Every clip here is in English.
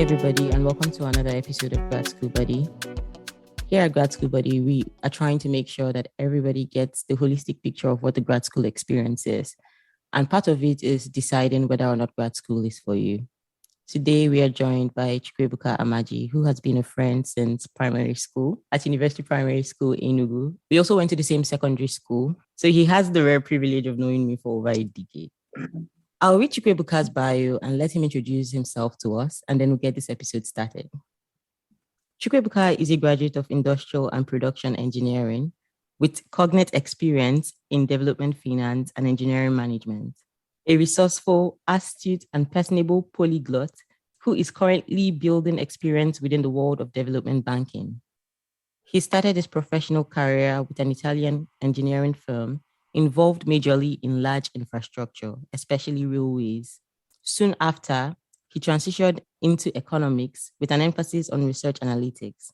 everybody, and welcome to another episode of Grad School Buddy. Here at Grad School Buddy, we are trying to make sure that everybody gets the holistic picture of what the grad school experience is. And part of it is deciding whether or not grad school is for you. Today, we are joined by Chukwuebuka Amaji, who has been a friend since primary school at University Primary School in Enugu. We also went to the same secondary school, so he has the rare privilege of knowing me for over a decade. I'll read Chukwuebuka's bio and let him introduce himself to us, and then we'll get this episode started. Chukwuebuka is a graduate of Industrial and Production Engineering with cognate experience in development finance and engineering management. A resourceful, astute, and personable polyglot who is currently building experience within the world of development banking. He started his professional career with an Italian engineering firm involved majorly in large infrastructure, especially railways. Soon after, he transitioned into economics with an emphasis on research analytics.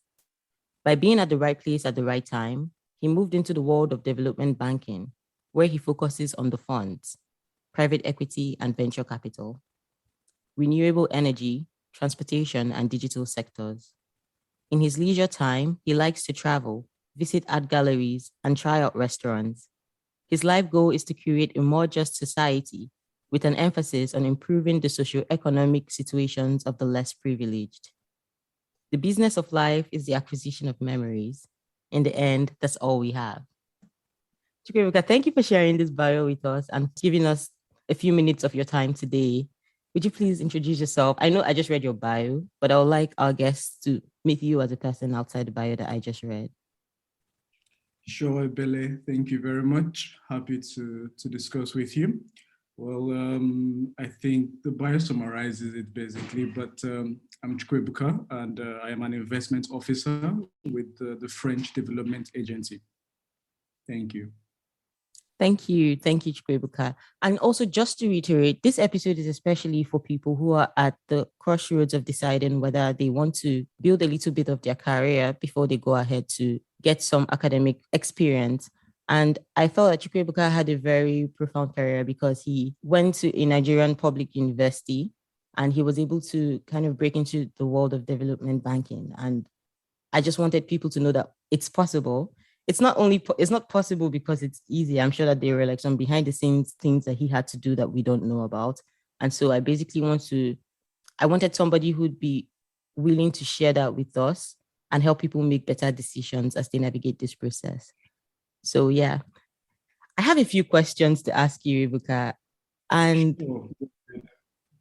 By being at the right place at the right time, he moved into the world of development banking, where he focuses on the funds, private equity and venture capital, renewable energy, transportation, and digital sectors. In his leisure time, he likes to travel, visit art galleries, and try out restaurants. His life goal is to create a more just society with an emphasis on improving the socioeconomic situations of the less privileged. The business of life is the acquisition of memories. In the end, that's all we have. Chukwuebuka, thank you for sharing this bio with us and giving us a few minutes of your time today. Would you please introduce yourself? I know I just read your bio, but I would like our guests to meet you as a person outside the bio that I just read. Sure, Bele, thank you very much. Happy to discuss with you. Well, I think the bio summarizes it basically, but I'm Chukwuebuka and I am an investment officer with the French Development Agency. Thank you. Thank you, Chukwuebuka. And also, just to reiterate, this episode is especially for people who are at the crossroads of deciding whether they want to build a little bit of their career before they go ahead to get some academic experience. And I felt that Chukwuebuka had a very profound career because he went to a Nigerian public university and he was able to kind of break into the world of development banking. And I just wanted people to know that it's possible. It's not possible because it's easy. I'm sure that there were like some behind the scenes things that he had to do that we don't know about. And so I basically I wanted somebody who'd be willing to share that with us and help people make better decisions as they navigate this process. So yeah, I have a few questions to ask you, Ibuka. And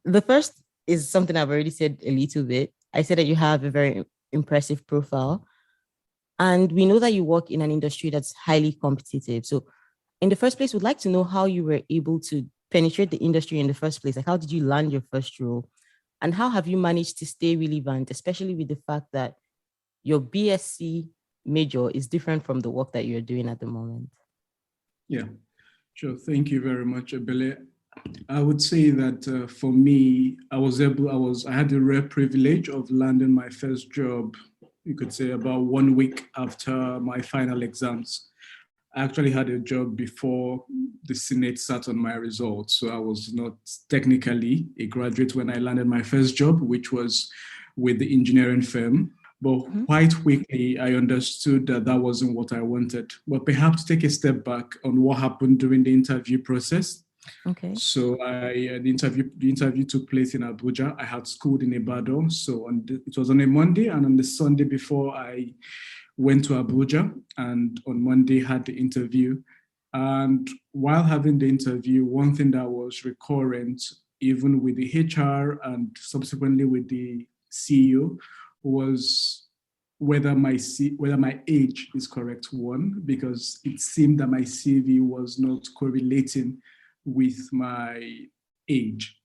the first is something I've already said a little bit. I said that you have a very impressive profile. And we know that you work in an industry that's highly competitive. So in the first place, we'd like to know how you were able to penetrate the industry in the first place. Like, how did you land your first role? And how have you managed to stay relevant, especially with the fact that your BSc major is different from the work that you're doing at the moment? Yeah, sure. Thank you very much, Ebele. I would say that for me, I had the rare privilege of landing my first job, you could say about 1 week after my final exams. I actually had a job before the Senate sat on my results. So I was not technically a graduate when I landed my first job, which was with the engineering firm. But quite quickly, I understood that that wasn't what I wanted. But perhaps take a step back on what happened during the interview process. Okay. So the interview took place in Abuja. I had schooled in Ibadan. So it was on a Monday, and on the Sunday before I went to Abuja, and on Monday had the interview. And while having the interview, one thing that was recurrent, even with the HR and subsequently with the CEO, was whether my age is correct, one, because it seemed that my CV was not correlating with my age,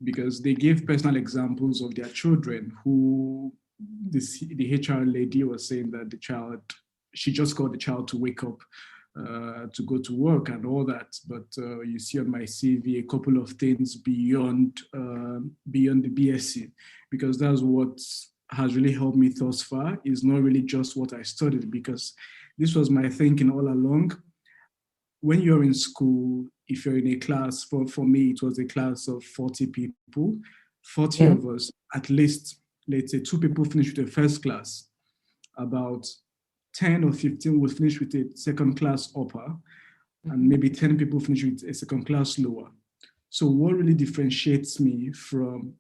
because they gave personal examples of their children who the HR lady was saying that she just got the child to wake up to go to work and all that. But you see on my CV a couple of things beyond the BSc, because that's what has really helped me thus far. Is not really just what I studied, because this was my thinking all along. When you're in school, if you're in a class, for me, it was a class of 40 people, 40 of us, at least let's say 2 people finish with a first class, about 10 or 15 will finish with a second class upper, and maybe 10 people finish with a second class lower. So what really differentiates me from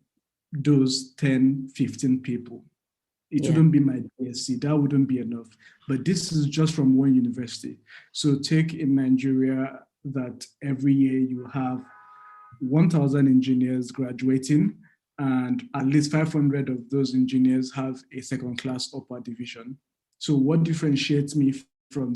those 10, 15 people? It wouldn't be my BSc, that wouldn't be enough. But this is just from one university. So take in Nigeria that every year you have 1,000 engineers graduating, and at least 500 of those engineers have a second class upper division. So what differentiates me from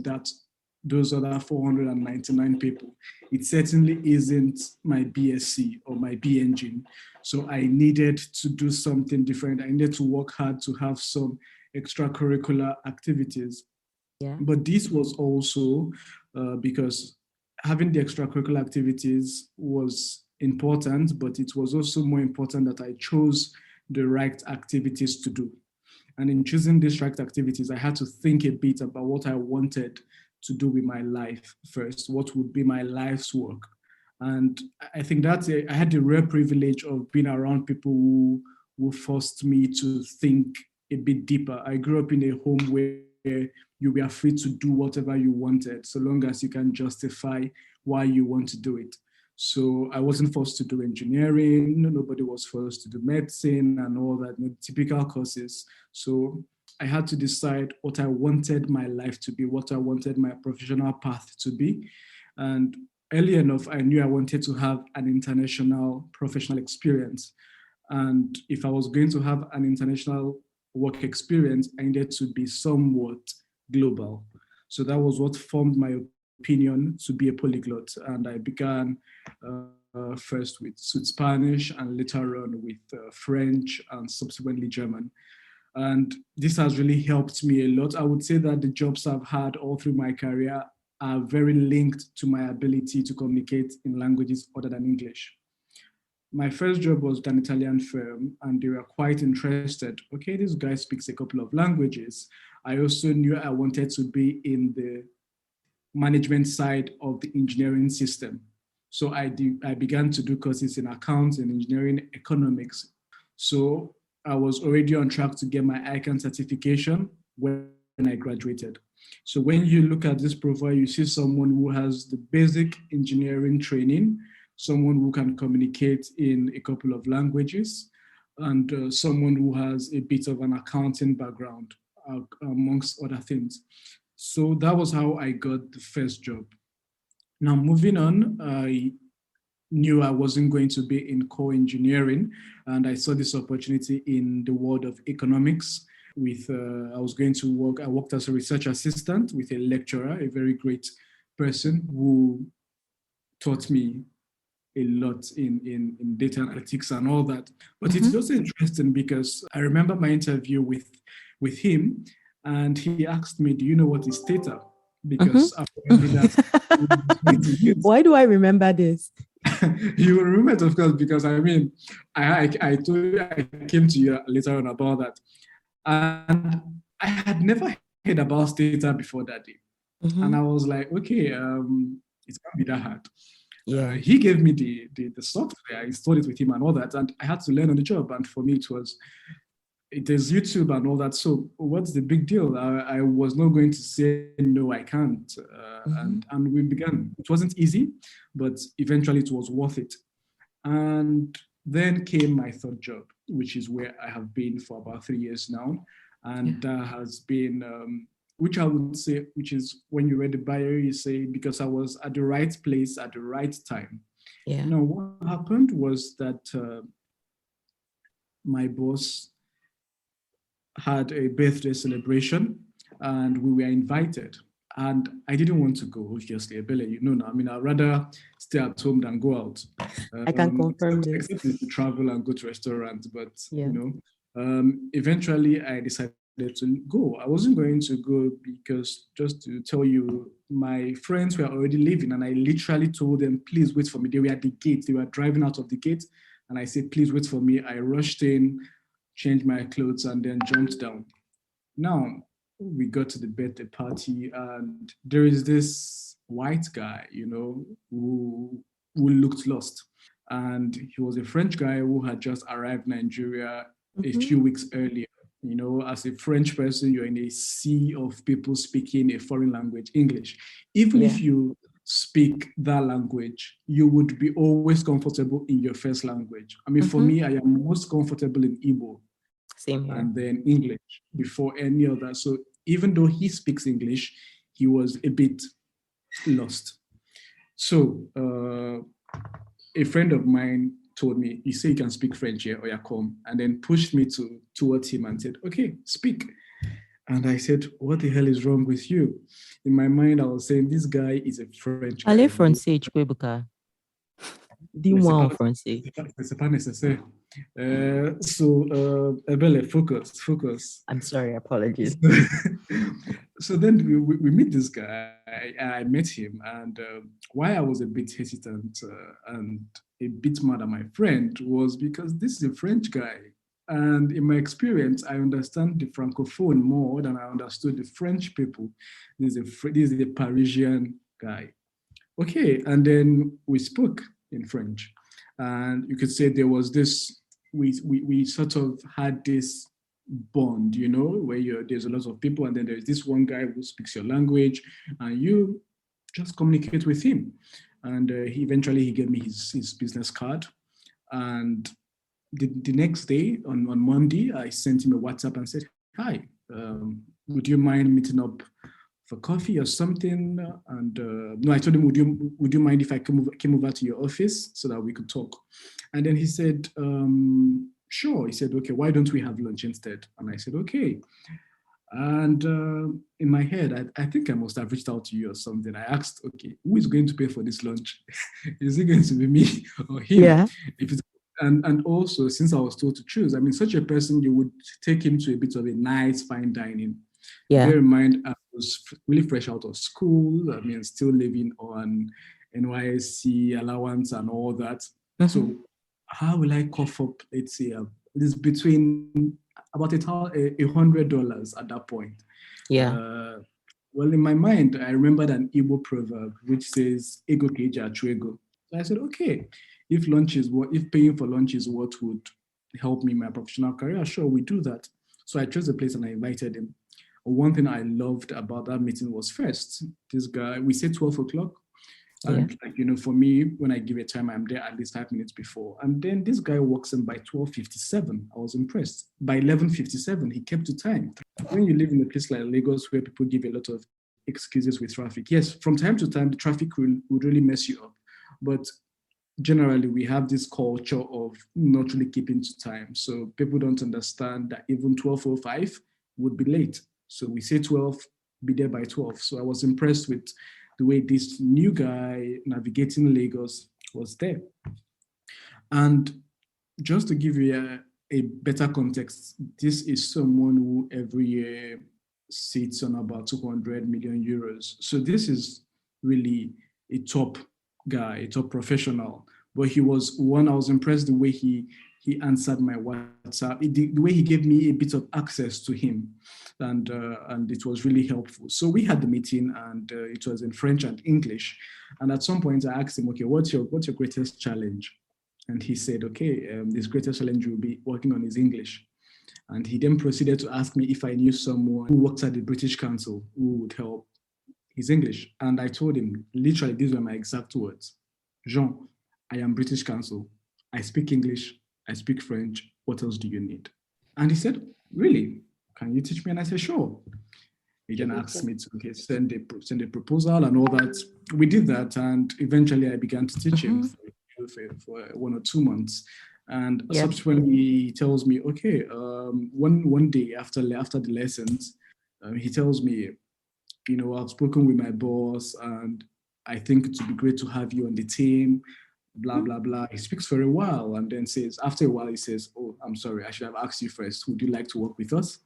those other 499 people? It certainly isn't my BSc or my B engine. So I needed to do something different. I needed to work hard to have some extracurricular activities. Yeah. But this was also because having the extracurricular activities was important, but it was also more important that I chose the right activities to do. And in choosing these right activities, I had to think a bit about what I wanted to do with my life first, what would be my life's work. And I think I had the rare privilege of being around people who forced me to think a bit deeper. I grew up in a home where you were free to do whatever you wanted, so long as you can justify why you want to do it. So I wasn't forced to do engineering. Nobody was forced to do medicine and all that, typical courses. So I had to decide what I wanted my life to be, what I wanted my professional path to be. And early enough, I knew I wanted to have an international professional experience. And if I was going to have an international work experience, I needed to be somewhat global. So that was what formed my opinion to be a polyglot. And I began first with Spanish and later on with French and subsequently German. And this has really helped me a lot. I would say that the jobs I've had all through my career are very linked to my ability to communicate in languages other than English. My first job was with an Italian firm, and they were quite interested. Okay, this guy speaks a couple of languages. I also knew I wanted to be in the management side of the engineering system. So I began to do courses in accounts and engineering economics. So I was already on track to get my ICANN certification when I graduated. So when you look at this profile, you see someone who has the basic engineering training, someone who can communicate in a couple of languages, and someone who has a bit of an accounting background, amongst other things. So that was how I got the first job. Now, moving on, I knew I wasn't going to be in core engineering, and I saw this opportunity in the world of economics. I worked as a research assistant with a lecturer, a very great person who taught me a lot in data analytics and all that. But it's also interesting because I remember my interview with him, and he asked me, "Do you know what is theta?" Because apparently that's why do I remember this? You will remember it, of course, because I mean, I told you I came to you later on about that, and I had never heard about theta before that day, and I was like, okay, it can't be that hard. Yeah. He gave me the software. I installed it with him and all that, and I had to learn on the job. And for me, there's YouTube and all that. So what's the big deal? I was not going to say no, I can't. And we began. It wasn't easy, but eventually it was worth it. And then came my third job, which is where I have been for about 3 years now, and that has been. Which I would say, which is when you read the bio, you say, because I was at the right place at the right time. Yeah. Now, what happened was that my boss had a birthday celebration and we were invited. And I didn't want to go, obviously, Ebele, you know now. I mean, I'd rather stay at home than go out. I can confirm this. Except to travel and go to restaurants, but, eventually I decided to go. I wasn't going to go because, just to tell you, my friends were already leaving, and I literally told them, please wait for me. They were at the gate. They were driving out of the gate, and I said, please wait for me. I rushed in, changed my clothes, and then jumped down. Now, we got to the birthday party, and there is this white guy, who looked lost. And he was a French guy who had just arrived in Nigeria a few weeks earlier. As a French person, you're in a sea of people speaking a foreign language, English. Even if you speak that language, you would be always comfortable in your first language. I mean, for me, I am most comfortable in Igbo. Same here. And then English before any other. So even though he speaks English, he was a bit lost. So a friend of mine told me, "You say you can speak French here, or you come," and then pushed me towards him and said, "Okay, speak." And I said, "What the hell is wrong with you?" In my mind, I was saying, this guy is a French guy. Allez français, Chukwuebuka. Dis-moi en français. C'est pas nécessaire. Ebele, focus. I'm sorry, apologies. So then we meet this guy. I met him, and why I was a bit hesitant and a bit mad at my friend was because this is a French guy. And in my experience, I understand the Francophone more than I understood the French people. This is a Parisian guy. Okay, and then we spoke in French. And you could say there was this, we sort of had this bond, where there's a lot of people, and then there's this one guy who speaks your language, and you just communicate with him. And he gave me his business card. And the next day, on Monday, I sent him a WhatsApp and said, "Hi, would you mind meeting up for coffee or something?" And no, I told him, would you mind if I came over to your office so that we could talk? And then he said, sure. He said, "Okay, why don't we have lunch instead?" And I said, "Okay." And in my head, I think I must have reached out to you or something. I asked, "Okay, who is going to pay for this lunch? Is it going to be me or him?" Yeah. And also, since I was told to choose, I mean, such a person, you would take him to a bit of a nice fine dining. Yeah. Bear in mind, I was really fresh out of school. I mean, still living on NYSC allowance and all that. So how will I cough up, let's say, this between about $100 at that point? Yeah. Well, in my mind, I remembered an Igbo proverb which says, "Ego keja chuego." So I said, okay, if paying for lunch is what would help me in my professional career, sure, we do that. So I chose the place and I invited him. One thing I loved about that meeting was, first, this guy, we said 12 o'clock. And for me, when I give a time, I'm there at least 5 minutes before. And then this guy walks in by 12:57. I was impressed. By 11:57, he kept to time. When you live in a place like Lagos where people give a lot of excuses with traffic, yes, from time to time, the traffic would really mess you up. But generally, we have this culture of not really keeping to time. So people don't understand that even 12:05 would be late. So we say 12, be there by 12. So I was impressed with the way this new guy navigating Lagos was there. And just to give you a better context, this is someone who every year sits on about 200 million euros. So this is really a top guy, a top professional. But he was one, I was impressed the way he answered my WhatsApp, the way he gave me a bit of access to him. And it was really helpful. So we had the meeting, and it was in French and English. And at some point I asked him, "Okay, what's your greatest challenge?" And he said, "Okay, his greatest challenge will be working on his English." And he then proceeded to ask me if I knew someone who works at the British Council who would help his English. And I told him, literally, these were my exact words: "Jean, I am British Council. I speak English. I speak French. What else do you need?" And he said, "Really? Can you teach me?" And I said, "Sure." He then asked me to send a proposal and all that. We did that, and eventually I began to teach him for 1 or 2 months. And subsequently, he tells me, "Okay, one day after the lessons, he tells me, I've spoken with my boss, and I think it would be great to have you on the team, blah, blah, blah." He speaks for a while, and then after a while, he says, "Oh, I'm sorry, I should have asked you first. Would you like to work with us?"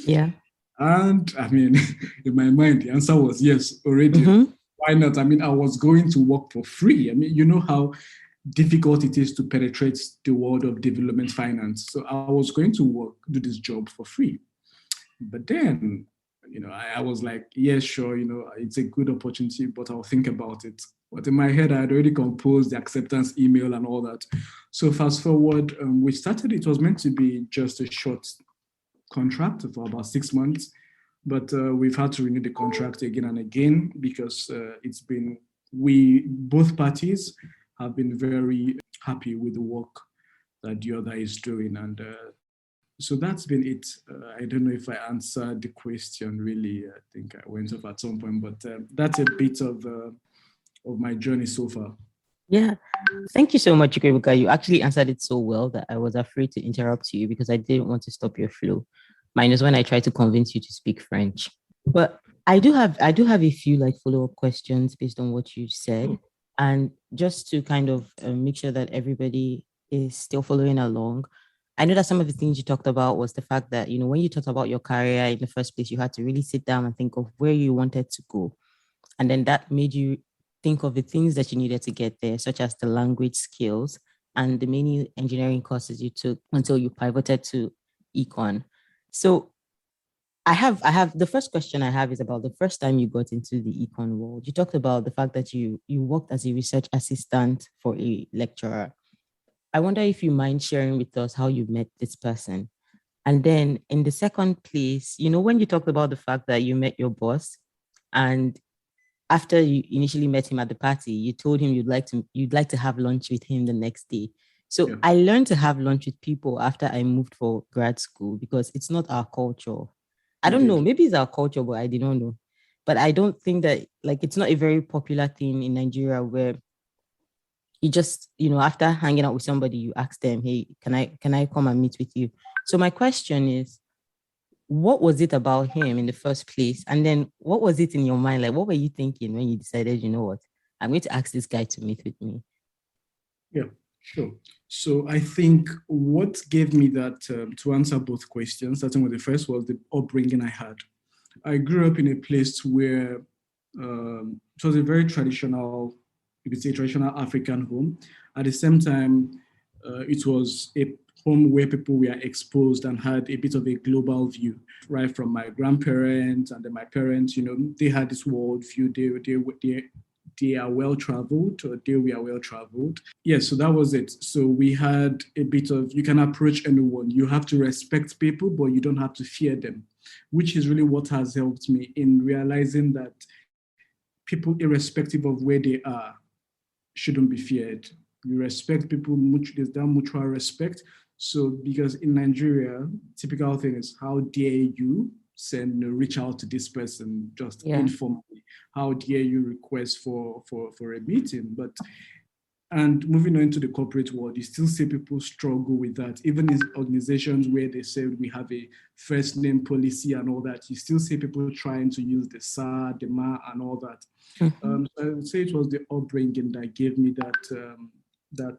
Yeah. And I mean, in my mind, the answer was yes already. Why not? I mean, I was going to work for free. I mean, you know how difficult it is to penetrate the world of development finance. So I was going to do this job for free. But then, I was like, "Yes, sure, it's a good opportunity, but I'll think about it." But in my head, I had already composed the acceptance email and all that. So fast forward, we started, it was meant to be just a short contract for about 6 months, but we've had to renew the contract again and again because both parties have been very happy with the work that the other is doing. And so that's been it. I don't know if I answered the question really. I think I went off at some point, but that's a bit of my journey so far. Yeah. Thank you so much, Chukwuebuka. You actually answered it so well that I was afraid to interrupt you because I didn't want to stop your flow. Minus when I tried to convince you to speak French. But I do have a few like follow-up questions based on what you said. And just to kind of make sure that everybody is still following along. I know that some of the things you talked about was the fact that, when you talked about your career in the first place, you had to really sit down and think of where you wanted to go. And then that made you think of the things that you needed to get there, such as the language skills and the many engineering courses you took until you pivoted to econ. So I have the first question I have is about the first time you got into the econ world. You talked about the fact that you worked as a research assistant for a lecturer. I wonder if you mind sharing with us how you met this person. And then in the second place, when you talked about the fact that you met your boss and after you initially met him at the party, you told him you'd like to have lunch with him the next day. So yeah. I learned to have lunch with people after I moved for grad school because it's not our culture. I don't know, maybe it's our culture, but I did not know. But I don't think that it's not a very popular thing in Nigeria where you just, after hanging out with somebody, you ask them, hey, can I come and meet with you? So my question is, what was it about him in the first place? And then what was it in your mind? Like, what were you thinking when you decided, you know what, I'm going to ask this guy to meet with me? Yeah, sure. So I think what gave me that, to answer both questions, starting with the first, was the upbringing I had. I grew up in a place where it was a very traditional, you could say traditional African home. At the same time, it was a home where people were exposed and had a bit of a global view, right from my grandparents and then my parents. They had this world view. They are well traveled, or they were well traveled. Yeah, so that was it. So we had a bit of, you can approach anyone. You have to respect people, but you don't have to fear them, which is really what has helped me in realizing that people, irrespective of where they are, shouldn't be feared. You respect people, there's that mutual respect. So because in Nigeria, typical thing is, how dare you reach out to this person just informally? How dare you request for a meeting? And moving on to the corporate world, you still see people struggle with that. Even in organizations where they say we have a first name policy and all that, you still see people trying to use the SAR, the MA, and all that. So I would say it was the upbringing that gave me that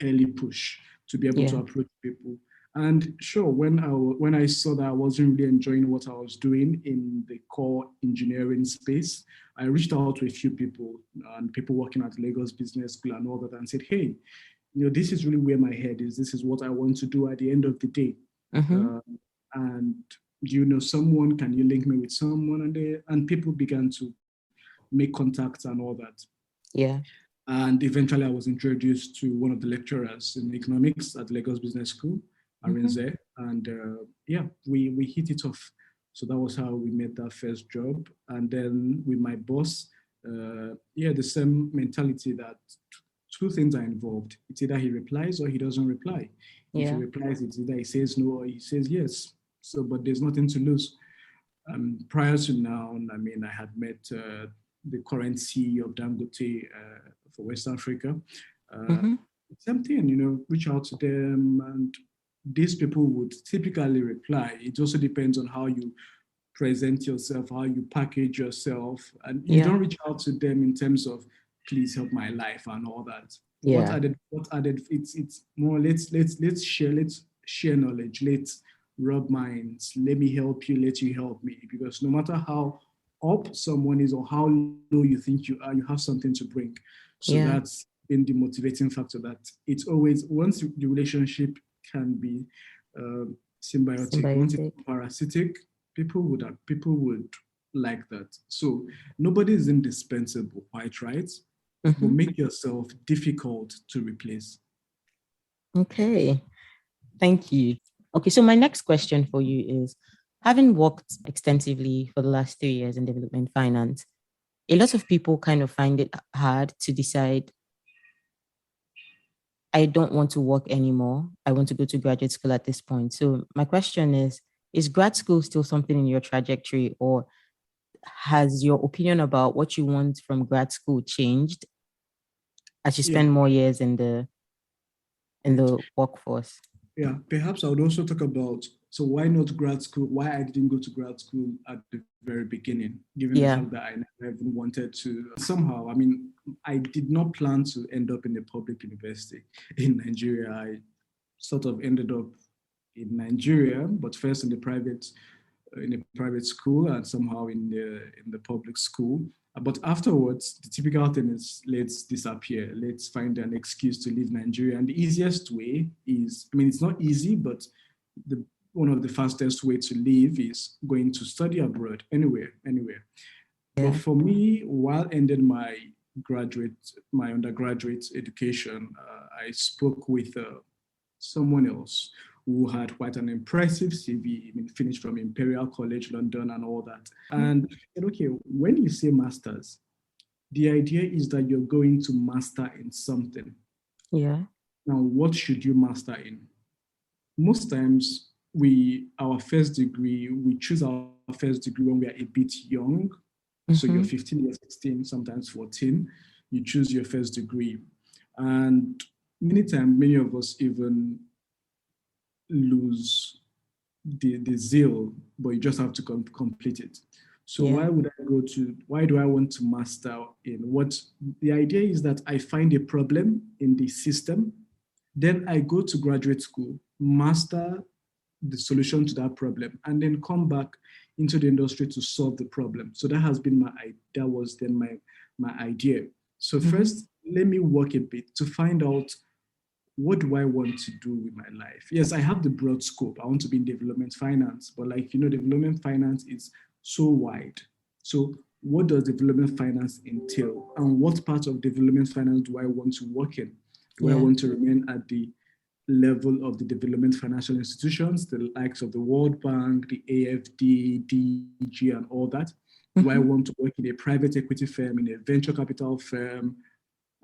early push to be able to approach people. And sure, when I saw that I wasn't really enjoying what I was doing in the core engineering space, I reached out to a few people and people working at Lagos Business School and all that, and said, hey, this is really where my head is. This is what I want to do at the end of the day. And do you know someone? Can you link me with someone? And people began to make contacts and all that. Yeah. And eventually I was introduced to one of the lecturers in economics at Lagos Business School, Arinze. And we hit it off. So that was how we made that first job. And then with my boss, the same mentality that two things are involved. It's either he replies or he doesn't reply. If he replies, it's either he says no or he says yes. So, but there's nothing to lose. Prior to now, I had met the current CEO of Dangote for West Africa. Same thing, reach out to them, and these people would typically reply. It also depends on how you present yourself, how you package yourself, and you don't reach out to them in terms of please help my life and all that. What added? It's more let's share knowledge. Let's rub minds. Let me help you. Let you help me. Because no matter how up someone is or how low you think you are, you have something to bring. So that's been the motivating factor. That it's always, once the relationship can be symbiotic. Once it's parasitic, people would like that. So nobody is indispensable, quite right? But Mhm. make yourself difficult to replace. Okay. Thank you. Okay, so my next question for you is, having worked extensively for the last 3 years in development finance, a lot of people kind of find it hard to decide, I don't want to work anymore. I want to go to graduate school at this point. So my question is grad school still something in your trajectory, or has your opinion about what you want from grad school changed as you Yeah, spend more years in the workforce? yeah. Perhaps I would also talk about, so why not grad school? Why I didn't go to grad school at the very beginning, given the fact Yeah. that I never even wanted to. Somehow, I mean, I did not plan to end up in a public university in Nigeria. I sort of ended up in Nigeria, but first in a private school and somehow in the public school. But afterwards, the typical thing is, let's disappear. Let's find an excuse to leave Nigeria. And the easiest way is, I mean, it's not easy, but the one of the fastest way to leave is going to study abroad, anywhere. But Yeah. for me, while ending my undergraduate education, I spoke with someone else who had quite an impressive CV, I mean, finished from Imperial College London and all that. And I said, okay, when you say masters, the idea is that you're going to master in something. Yeah. Now, what should you master in? Most times, we choose our first degree when we are a bit young. So you're Mm-hmm. 15, you're 16, sometimes 14. You choose your first degree. And many of us even lose the zeal, but you just have to complete it. So Yeah. why do I want to master in what? The idea is that I find a problem in the system, then I go to graduate school, master the solution to that problem, and then come back into the industry to solve the problem. So that was then my idea. So Mm-hmm. first, let me work a bit to find out, what do I want to do with my life? Yes, I have the broad scope. I want to be in development finance, but development finance is so wide. So what does development finance entail? And what part of development finance do I want to work in? Do I Yeah. want to remain at the level of the development financial institutions, the likes of the World Bank, the AFD, DG, and all that? Do I Mm-hmm. want to work in a private equity firm, in a venture capital firm?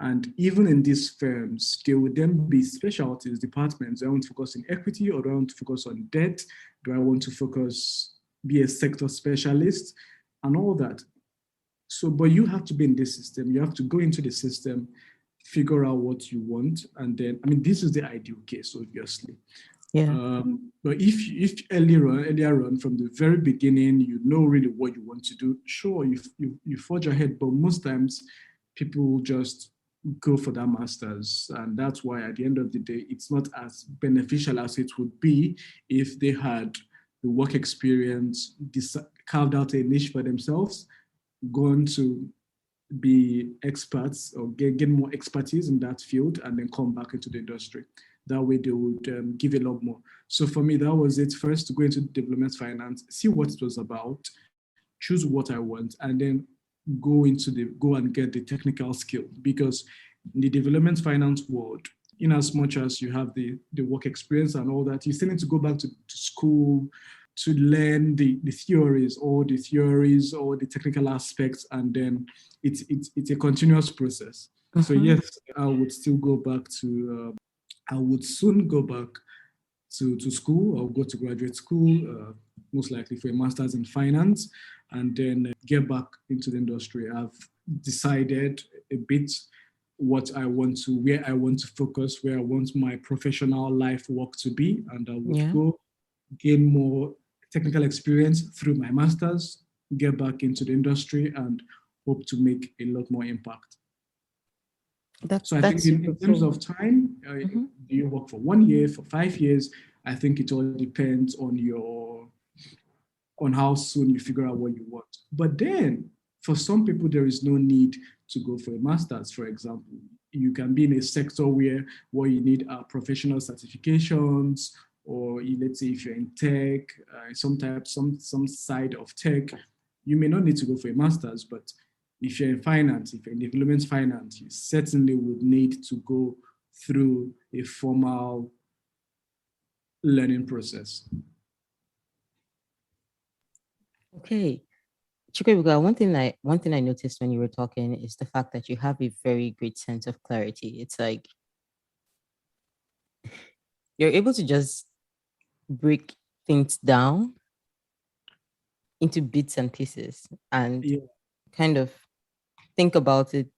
And even in these firms, there will then be specialties, departments. Do I want to focus on equity, or do I want to focus on debt? Do I want to be a sector specialist and all that? So, but you have to be in this system. You have to go into the system, figure out what you want. And then, I mean, this is the ideal case, obviously. Yeah. But if earlier on from the very beginning, you know really what you want to do, sure, you forge ahead. But most times, people just go for that masters, and that's why at the end of the day, it's not as beneficial as it would be if they had the work experience, carved out a niche for themselves, gone to be experts or get more expertise in that field, and then come back into the industry. That way they would give a lot more. So for me, that was it. First, to go into development finance, see what it was about, choose what I want, and then go and get the technical skill. Because in the development finance world, in as much as you have the work experience and all that, you still need to go back to school to learn the theories or the technical aspects, and then it's a continuous process. So Mm-hmm. yes, I would still go back to I would soon go back to school. I'll go to graduate school, most likely for a master's in finance, and then get back into the industry. I've decided a bit where I want to focus, where I want my professional life work to be, and I would Yeah. go gain more technical experience through my master's, get back into the industry, and hope to make a lot more impact. So I think That's super in terms cool. of time, Mm-hmm. do you work for 1 year, for 5 years? I think it all depends on how soon you figure out what you want. But then for some people, there is no need to go for a master's, for example. You can be in a sector where what you need are professional certifications, or let's say if you're in tech, some side of tech, You may not need to go for a master's, but if you're in finance, if you're in development finance, you certainly would need to go through a formal learning process. Okay. Chukwuebuka, one thing I noticed when you were talking is the fact that you have a very great sense of clarity. It's like you're able to just break things down into bits and pieces and kind of think about it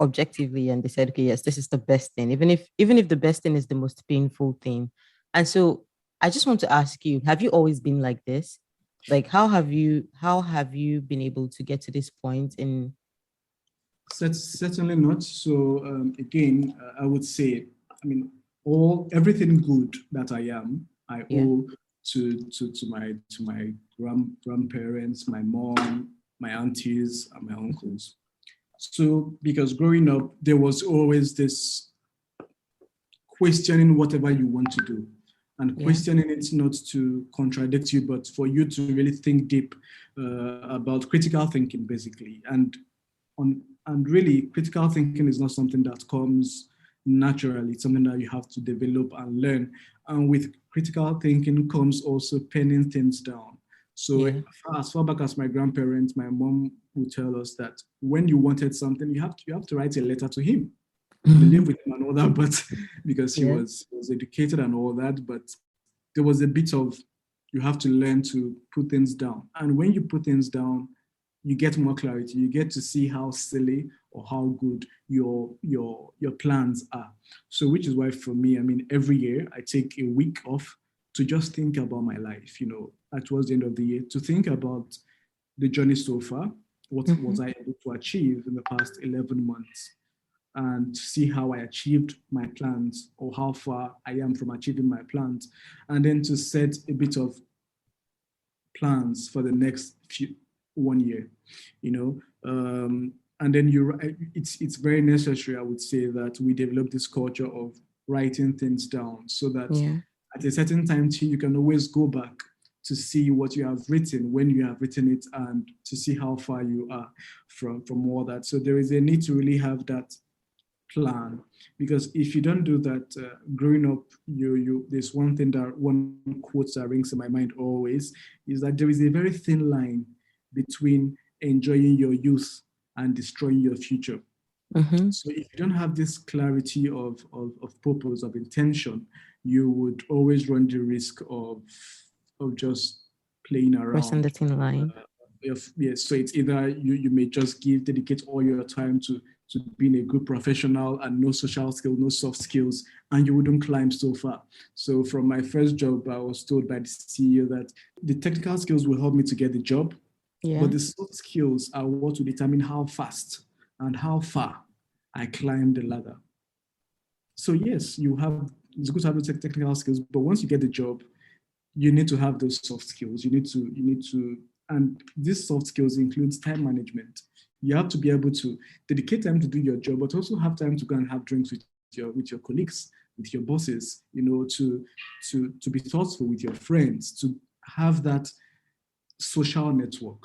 objectively and decide, okay, yes, this is the best thing, even if the best thing is the most painful thing. And so I just want to ask you, have you always been like this? Like how have you been able to get to this point in? Certainly not. So again, I would say, I mean, everything good that I am, I owe to my grandparents, my mom, my aunties, and my uncles. So because growing up, there was always this questioning whatever you want to do, and questioning it not to contradict you, but for you to really think deep about critical thinking, basically. And really, critical thinking is not something that comes naturally. It's something that you have to develop and learn. And with critical thinking comes also penning things down. So as far back as my grandparents, my mom would tell us that when you wanted something, you have to write a letter to him. Live with him and all that, but because he was educated and all that, but there was a bit of, you have to learn to put things down. And when you put things down, you get more clarity. You get to see how silly or how good your plans are. So which is why for me, I mean, every year I take a week off to just think about my life, towards the end of the year, to think about the journey so far, what was I able to achieve in the past 11 months, and see how I achieved my plans or how far I am from achieving my plans, and then to set a bit of plans for the next 1 year, and then it's very necessary, I would say, that we develop this culture of writing things down so that at a certain time too, you can always go back to see what you have written when you have written it and to see how far you are from all that. So there is a need to really have that plan, because if you don't do that, growing up, there's one quote that rings in my mind always, is that there is a very thin line between enjoying your youth and destroying your future. So if you don't have this clarity of purpose, of intention, you would always run the risk of just playing around. Crossing the thin line. So it's either you may just dedicate all your time to being a good professional and no social skills, no soft skills, and you wouldn't climb so far. So from my first job, I was told by the CEO that the technical skills will help me to get the job, but the soft skills are what will determine how fast and how far I climb the ladder. So yes, it's good to have the technical skills, but once you get the job, you need to have those soft skills. You need to, and these soft skills includes time management. You have to be able to dedicate time to do your job, but also have time to go and have drinks with your colleagues, with your bosses, to be thoughtful with your friends, to have that social network,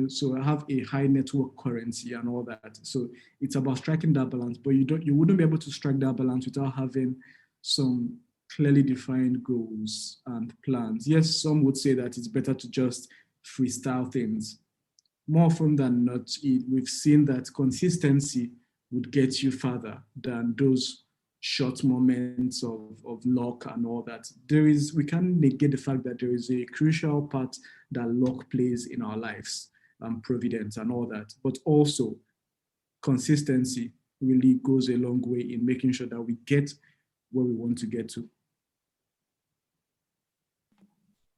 so I have a high network currency and all that. So it's about striking that balance, but you wouldn't be able to strike that balance without having some clearly defined goals and plans. Yes, some would say that it's better to just freestyle things. More often than not, we've seen that consistency would get you further than those short moments of luck and all that. We can't negate the fact that there is a crucial part that luck plays in our lives, providence and all that. But also, consistency really goes a long way in making sure that we get where we want to get to.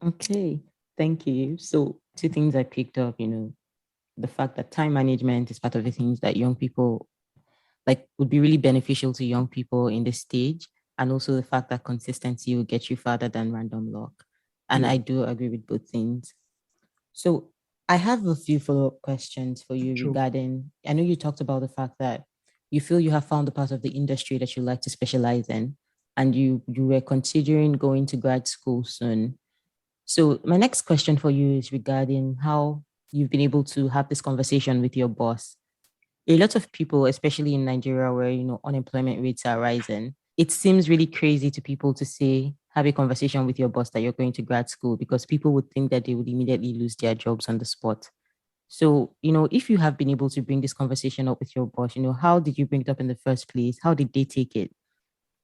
Okay, thank you. So 2 things I picked up, the fact that time management is part of the things that young people would be really beneficial to young people in this stage. And also the fact that consistency will get you farther than random luck. And I do agree with both things. So I have a few follow-up questions for you regarding, I know you talked about the fact that you feel you have found the part of the industry that you like to specialize in, and you were considering going to grad school soon. So my next question for you is regarding how you've been able to have this conversation with your boss. A lot of people, especially in Nigeria, where unemployment rates are rising, it seems really crazy to people to say have a conversation with your boss that you're going to grad school, because people would think that they would immediately lose their jobs on the spot. So, if you have been able to bring this conversation up with your boss, how did you bring it up in the first place? How did they take it?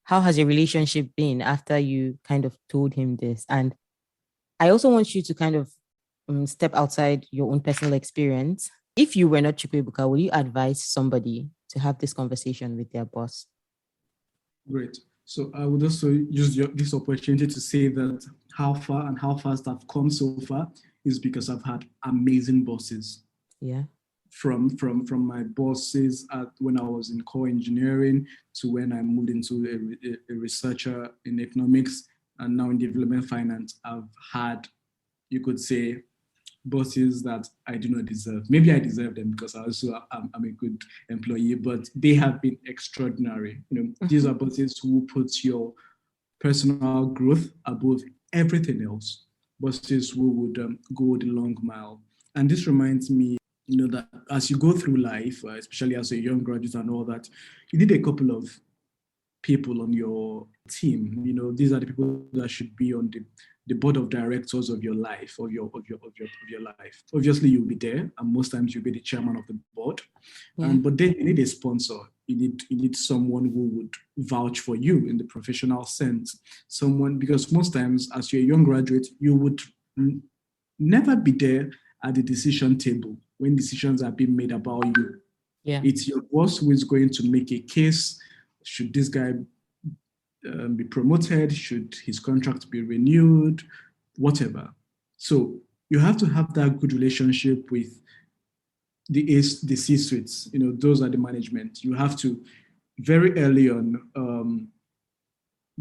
How has your relationship been after you kind of told him this? And I also want you to kind of step outside your own personal experience. If you were not Chukwuebuka, would you advise somebody to have this conversation with their boss? Great. So I would also use this opportunity to say that how far and how fast I've come so far is because I've had amazing bosses. Yeah. From my bosses when I was in core engineering to when I moved into a researcher in economics and now in development finance, I've had, you could say, bosses that I do not deserve. Maybe I deserve them because I'm a good employee, but they have been extraordinary. These are bosses who put your personal growth above everything else. Bosses who would go the long mile. And this reminds me, that as you go through life, especially as a young graduate and all that, you need a couple of people on your team. These are the people that should be on the board of directors of your life, of your life. Obviously, you'll be there, and most times you'll be the chairman of the board. Yeah. But then you need a sponsor. You need someone who would vouch for you in the professional sense. Someone, because most times as you're a young graduate, you would never be there at the decision table when decisions are being made about you. Yeah. It's your boss who is going to make a case. Should this guy be promoted? Should his contract be renewed? Whatever. So you have to have that good relationship with the C-suites. Those are the management. You have to very early on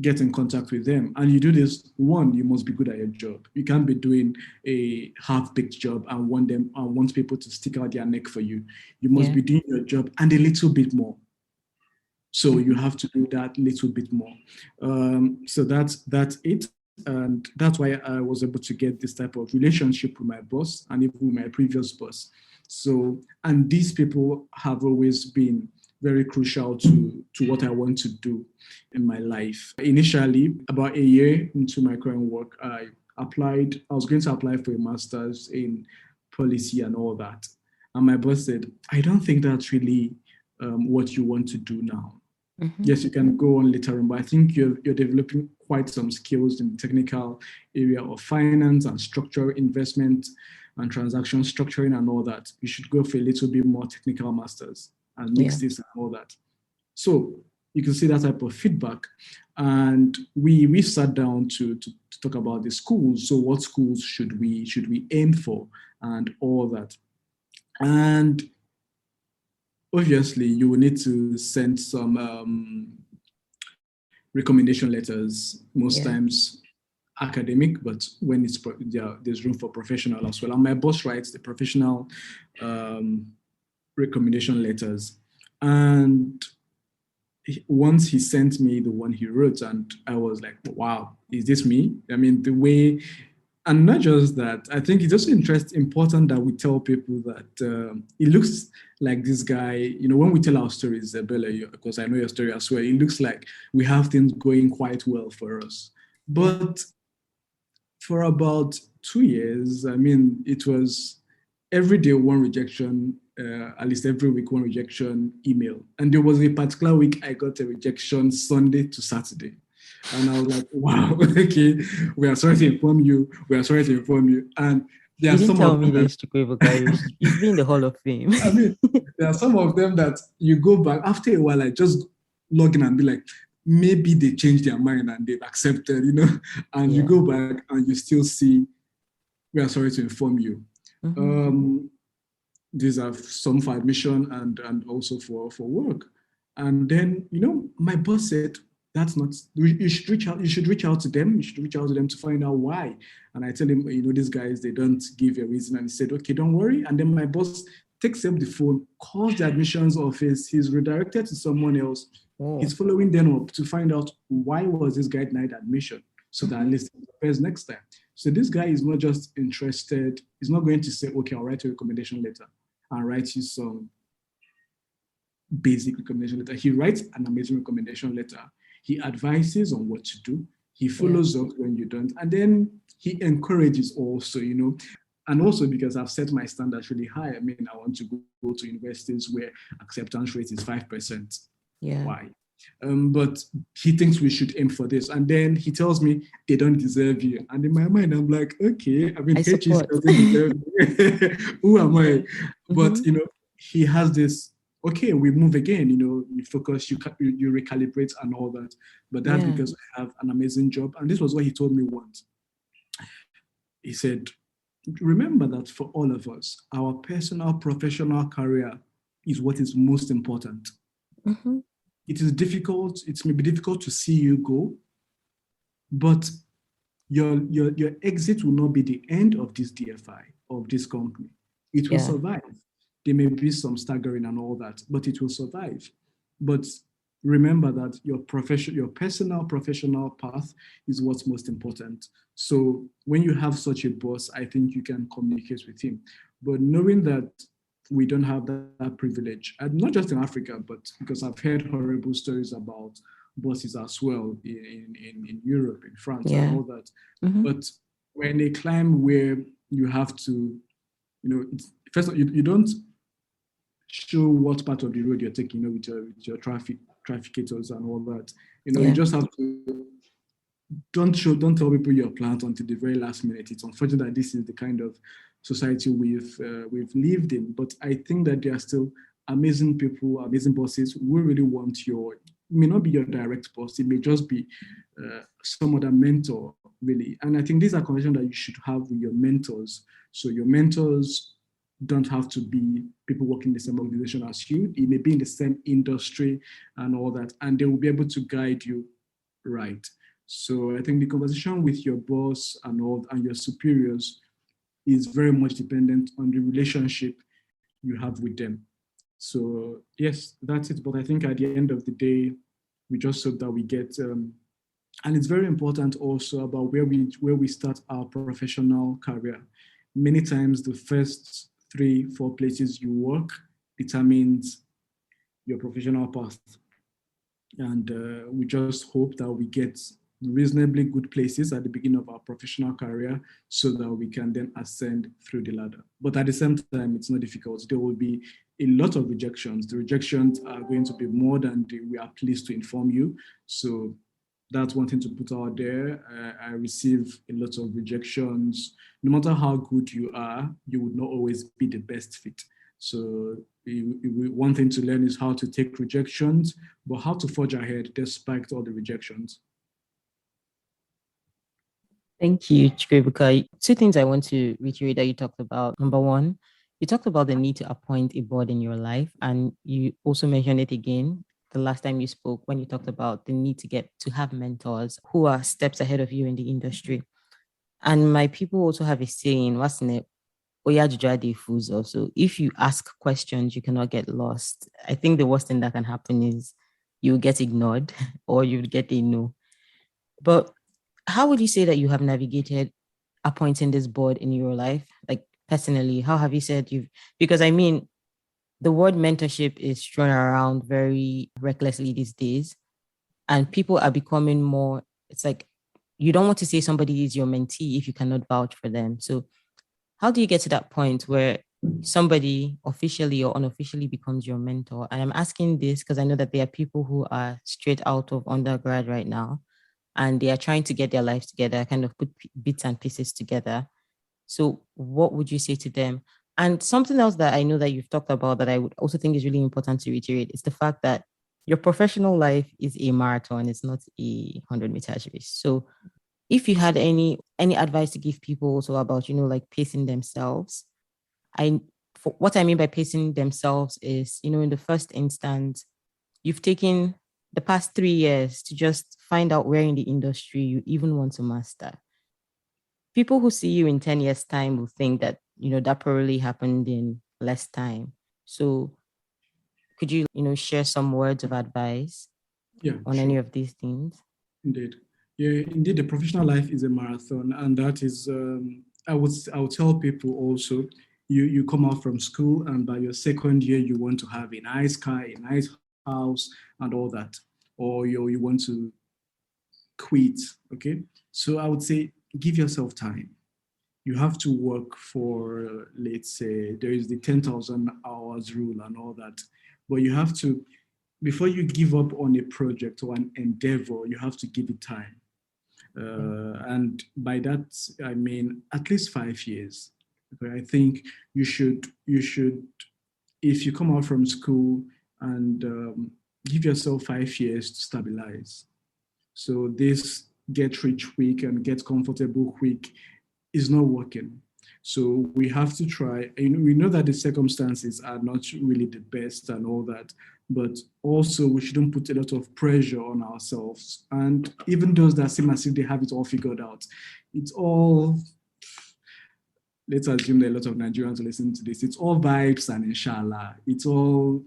get in contact with them. And you do this, one, you must be good at your job. You can't be doing a half-baked job and want people to stick out their neck for you. You must be doing your job and a little bit more. So you have to do that little bit more. So that's it. And that's why I was able to get this type of relationship with my boss and even with my previous boss. So, and these people have always been very crucial to what I want to do in my life. Initially, about a year into my current work, I was going to apply for a master's in policy and all that. And my boss said, I don't think that's really what you want to do now. Mm-hmm. Yes, you can go on later on, but I think you're developing quite some skills in the technical area of finance and structural investment and transaction structuring and all that. You should go for a little bit more technical masters and mix this and all that. So you can see that type of feedback. And we sat down to talk about the schools. So what schools should we aim for and all that. And obviously, you will need to send some recommendation letters, most times academic, but when it's there's room for professional as well. And my boss writes the professional recommendation letters. And once he sent me the one he wrote, and I was like, wow, is this me? I mean, the way, and not just that, I think it's also important that we tell people that it looks like this guy, when we tell our stories, Bella, because I know your story as well, it looks like we have things going quite well for us. But for about 2 years, I mean, it was every day one rejection, at least every week one rejection email. And there was a particular week I got a rejection Sunday to Saturday. And I was like, wow, okay, we are sorry to inform you. And there you didn't tell me this, Chukwuebuka. You've been in the Hall of Fame. I mean, there are some of them that you go back, after a while, I just log in and be like, maybe they changed their mind and they've accepted, and you go back and you still see, we are sorry to inform you. Mm-hmm. These are some for admission and also for work. And then, my boss said, that's not, you should reach out to them. You should reach out to them to find out why. And I tell him, these guys, they don't give a reason. And he said, okay, don't worry. And then my boss takes up the phone, calls the admissions office. He's redirected to someone else. Oh. He's following them up to find out why was this guy denied admission, so that at least he prepares next time. So this guy is not just interested, he's not going to say, okay, I'll write a recommendation letter and write you some basic recommendation letter. He writes an amazing recommendation letter. He advises on what to do. He follows up when you don't. And then he encourages also, and also because I've set my standards really high. I mean, I want to go to universities where acceptance rate is 5%. Yeah. Why? But he thinks we should aim for this. And then he tells me they don't deserve you. And in my mind, I'm like, okay, I mean, HEC doesn't deserve me. Who am I? But, he has this, okay, we move again, you focus, you recalibrate and all that. But that's because I have an amazing job. And this was what he told me once. He said, remember that for all of us, our personal, professional career is what is most important. Mm-hmm. It is difficult. It may be difficult to see you go, but your exit will not be the end of this DFI, of this company. It will survive. There may be some staggering and all that, but it will survive. But remember that your personal professional path is what's most important. So when you have such a boss, I think you can communicate with him. But knowing that we don't have that privilege, and not just in Africa, but because I've heard horrible stories about bosses as well in Europe, in France, and all that. Mm-hmm. But when they climb where you have to, first of all, you don't show what part of the road you're taking, with your trafficators and all that. You just have to don't tell people your plans until the very last minute. It's unfortunate that this is the kind of society we've lived in, but I think that there are still amazing people, amazing bosses who really want it may not be your direct boss, it may just be some other mentor, really. And I think these are conversations that you should have with your mentors. So your mentors don't have to be people working in the same organization as you. It may be in the same industry and all that, and they will be able to guide you right. So I think the conversation with your boss and your superiors is very much dependent on the relationship you have with them. So yes, that's it. But I think at the end of the day, we just hope that we get, and it's very important also about where we start our professional career. Many times the first 3-4 places you work determines your professional path. And we just hope that we get reasonably good places at the beginning of our professional career so that we can then ascend through the ladder. But at the same time, it's not difficult. There will be a lot of rejections. The rejections are going to be more than we are pleased to inform you. So that's one thing to put out there. I receive a lot of rejections. No matter how good you are, you would not always be the best fit. So one thing to learn is how to take rejections, but how to forge ahead despite all the rejections. Thank you, Chukwuebuka. 2 things I want to reiterate that you talked about. Number one, you talked about the need to appoint a board in your life, and you also mentioned it again the last time you spoke when you talked about the need to have mentors who are steps ahead of you in the industry. And my people also have a saying, what's in it? So if you ask questions, you cannot get lost. I think the worst thing that can happen is you get ignored or you get a no. But how would you say that you have navigated appointing this board in your life? Like personally, how have you said because I mean, the word mentorship is thrown around very recklessly these days, and people are becoming more, it's like, you don't want to say somebody is your mentee if you cannot vouch for them. So how do you get to that point where somebody officially or unofficially becomes your mentor? And I'm asking this because I know that there are people who are straight out of undergrad right now, and they are trying to get their lives together, kind of put bits and pieces together. So what would you say to them? And something else that I know that you've talked about that I would also think is really important to reiterate is the fact that your professional life is a marathon. It's not a 100-meter race. So if you had any advice to give people also about, like pacing themselves, what I mean by pacing themselves is, in the first instance, you've taken the past 3 years to just find out where in the industry you even want to master. People who see you in 10 years' time will think that, that probably happened in less time. So could you, share some words of advice on any of these things? Indeed. Yeah, indeed, the professional life is a marathon, and that is, I would tell people also, you come out from school, and by your second year, you want to have a nice car, a nice house, and all that, or you want to quit. Okay, so I would say give yourself time. You have to work for, let's say, there is the 10,000 hours rule and all that, but you have to, before you give up on a project or an endeavor, you have to give it time. And by that, I mean at least 5 years. Okay, I think you should, if you come out from school and give yourself 5 years to stabilize. So this get rich quick and get comfortable quick is not working. So we have to try. We know that the circumstances are not really the best and all that, but also we shouldn't put a lot of pressure on ourselves. And even those that seem as if they have it all figured out, it's all, let's assume that a lot of Nigerians listen to this, it's all vibes and inshallah. It's all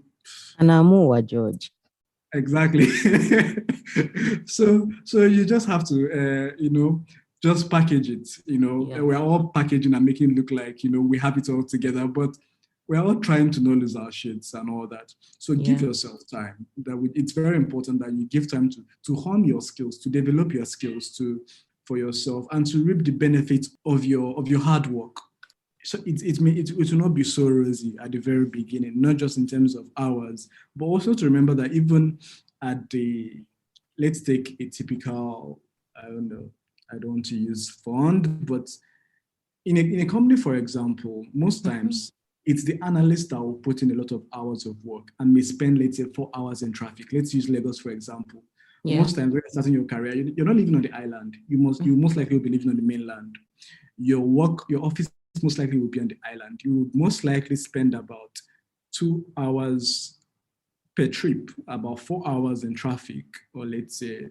Anamuwa, George. exactly. So you just have to just package it. Yeah. We're all packaging and making it look like we have it all together, but we're all trying to not lose our shits and all that. So give Yeah. yourself time. It's very important that you give time to hone your skills, to develop your skills for yourself, and to reap the benefits of your hard work. So it will not be so rosy at the very beginning, not just in terms of hours, but also to remember that even at let's take a typical, I don't know, I don't want to use fund, but in a company, for example, most times it's the analyst that will put in a lot of hours of work and may spend, let's say, 4 hours in traffic. Let's use Lagos, for example. Yeah. Most times when you're starting your career, you're not living on the island. You most likely will be living on the mainland. Your office most likely will be on the island. You would most likely spend about 2 hours per trip, about 4 hours in traffic, or let's say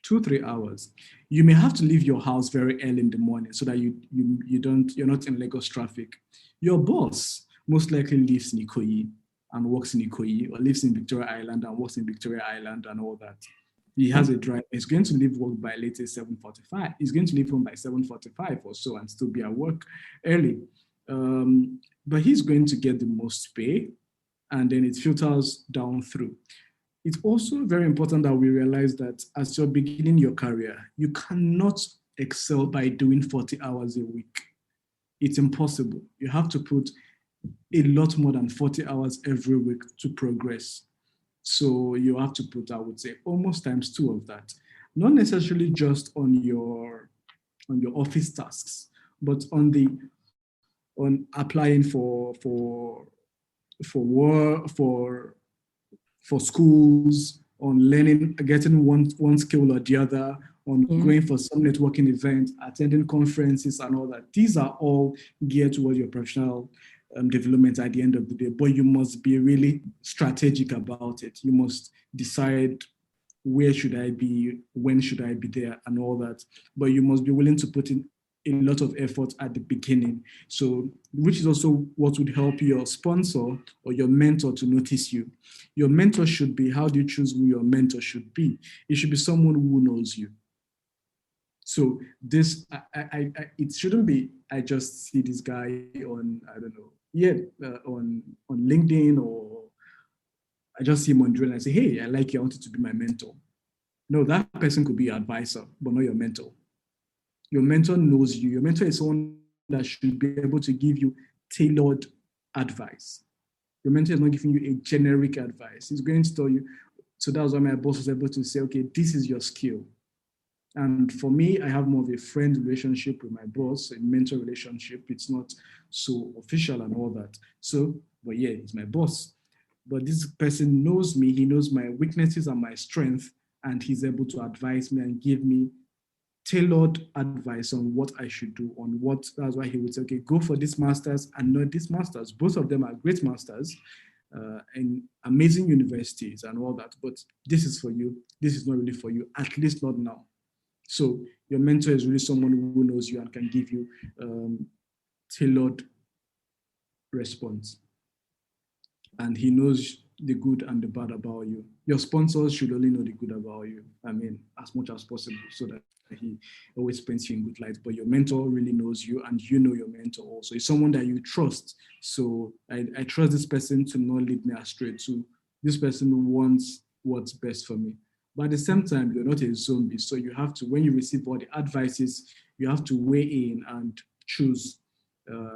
2-3 hours. You may have to leave your house very early in the morning so that you're not in Lagos traffic. Your boss most likely lives in Ikoyi and works in Ikoyi, or lives in Victoria Island and works in Victoria Island and all that. He has a drive. He's going to leave work by latest 7:45. He's going to leave home by 7:45 or so and still be at work early. But he's going to get the most pay, and then it filters down through. It's also very important that we realize that as you're beginning your career, you cannot excel by doing 40 hours a week. It's impossible. You have to put a lot more than 40 hours every week to progress. So you have to put, I would say, almost times two of that. Not necessarily just on your office tasks, but on applying for work, for schools, on learning, getting one skill or the other, on going for some networking events, attending conferences and all that. These are all geared towards your professional development at the end of the day, but you must be really strategic about it. You must decide where should I be, when should I be there and all that. But you must be willing to put in a lot of effort at the beginning. So, which is also what would help your sponsor or your mentor to notice you. Your mentor should be, how do you choose who your mentor should be? It should be someone who knows you. So this, it shouldn't be, I just see this guy on, I don't know, on LinkedIn, or I just see him on drill and I say, hey, I like you, I want you to be my mentor. No, that person could be your advisor, but not your mentor. Your mentor knows you. Your mentor is someone that should be able to give you tailored advice. Your mentor is not giving you a generic advice. He's going to tell you. So that was why my boss was able to say, okay, this is your skill. And for me, I have more of a friend relationship with my boss, a mentor relationship. It's not so official and all that. So, but yeah, he's my boss. But this person knows me. He knows my weaknesses and my strength, and he's able to advise me and give me tailored advice on what I should do, on what, that's why he would say, okay, go for this master's and not this master's. Both of them are great masters in amazing universities and all that, but this is for you. This is not really for you, at least not now. So your mentor is really someone who knows you and can give you tailored response. And he knows the good and the bad about you. Your sponsors should only know the good about you. I mean, as much as possible, so that he always paints you in good light. But your mentor really knows you, and you know your mentor also. It's someone that you trust. So I trust this person to not lead me astray. To this person wants what's best for me. But at the same time, you're not a zombie. So you have to, when you receive all the advices, you have to weigh in and choose.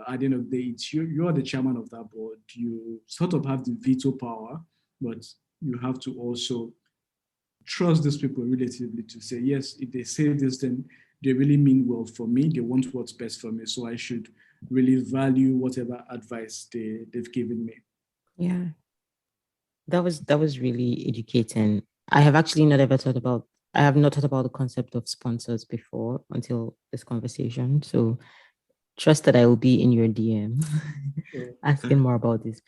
At the end of the day, it's you, you're the chairman of that board. You sort of have the veto power, but you have to also trust these people relatively to say, yes, if they say this, then they really mean well for me. They want what's best for me. So I should really value whatever advice they've given me. Yeah, that was really educating. I have actually not ever thought about I have not thought about the concept of sponsors before until this conversation. So trust that I will be in your DM Sure. asking more about this.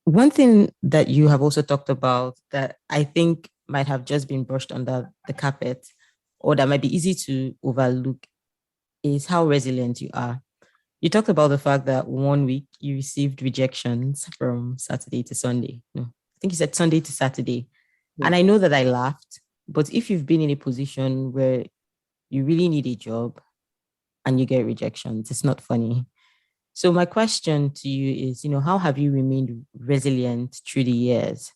One thing that you have also talked about that I think might have just been brushed under the carpet or that might be easy to overlook is how resilient you are. You talked about the fact that one week you received rejections from Saturday to Sunday. No, I think you said Sunday to Saturday. And I know that I laughed, but if you've been in a position where you really need a job and you get rejections, it's not funny. So my question to you is, how have you remained resilient through the years?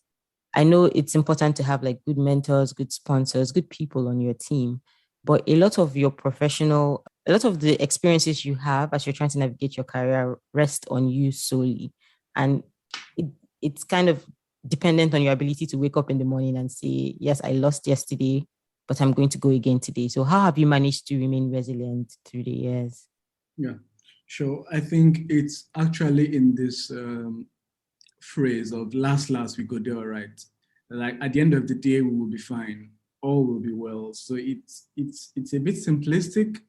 I know it's important to have like good mentors, good sponsors, good people on your team, but a lot of a lot of the experiences you have as you're trying to navigate your career rest on you solely. And it, it's kind of dependent on your ability to wake up in the morning and say, yes, I lost yesterday, but I'm going to go again today. So how have you managed to remain resilient through the years? Yeah, sure. I think it's actually in this phrase of last, we go there, all right. Like at the end of the day, we will be fine. All will be well. So it's a bit simplistic,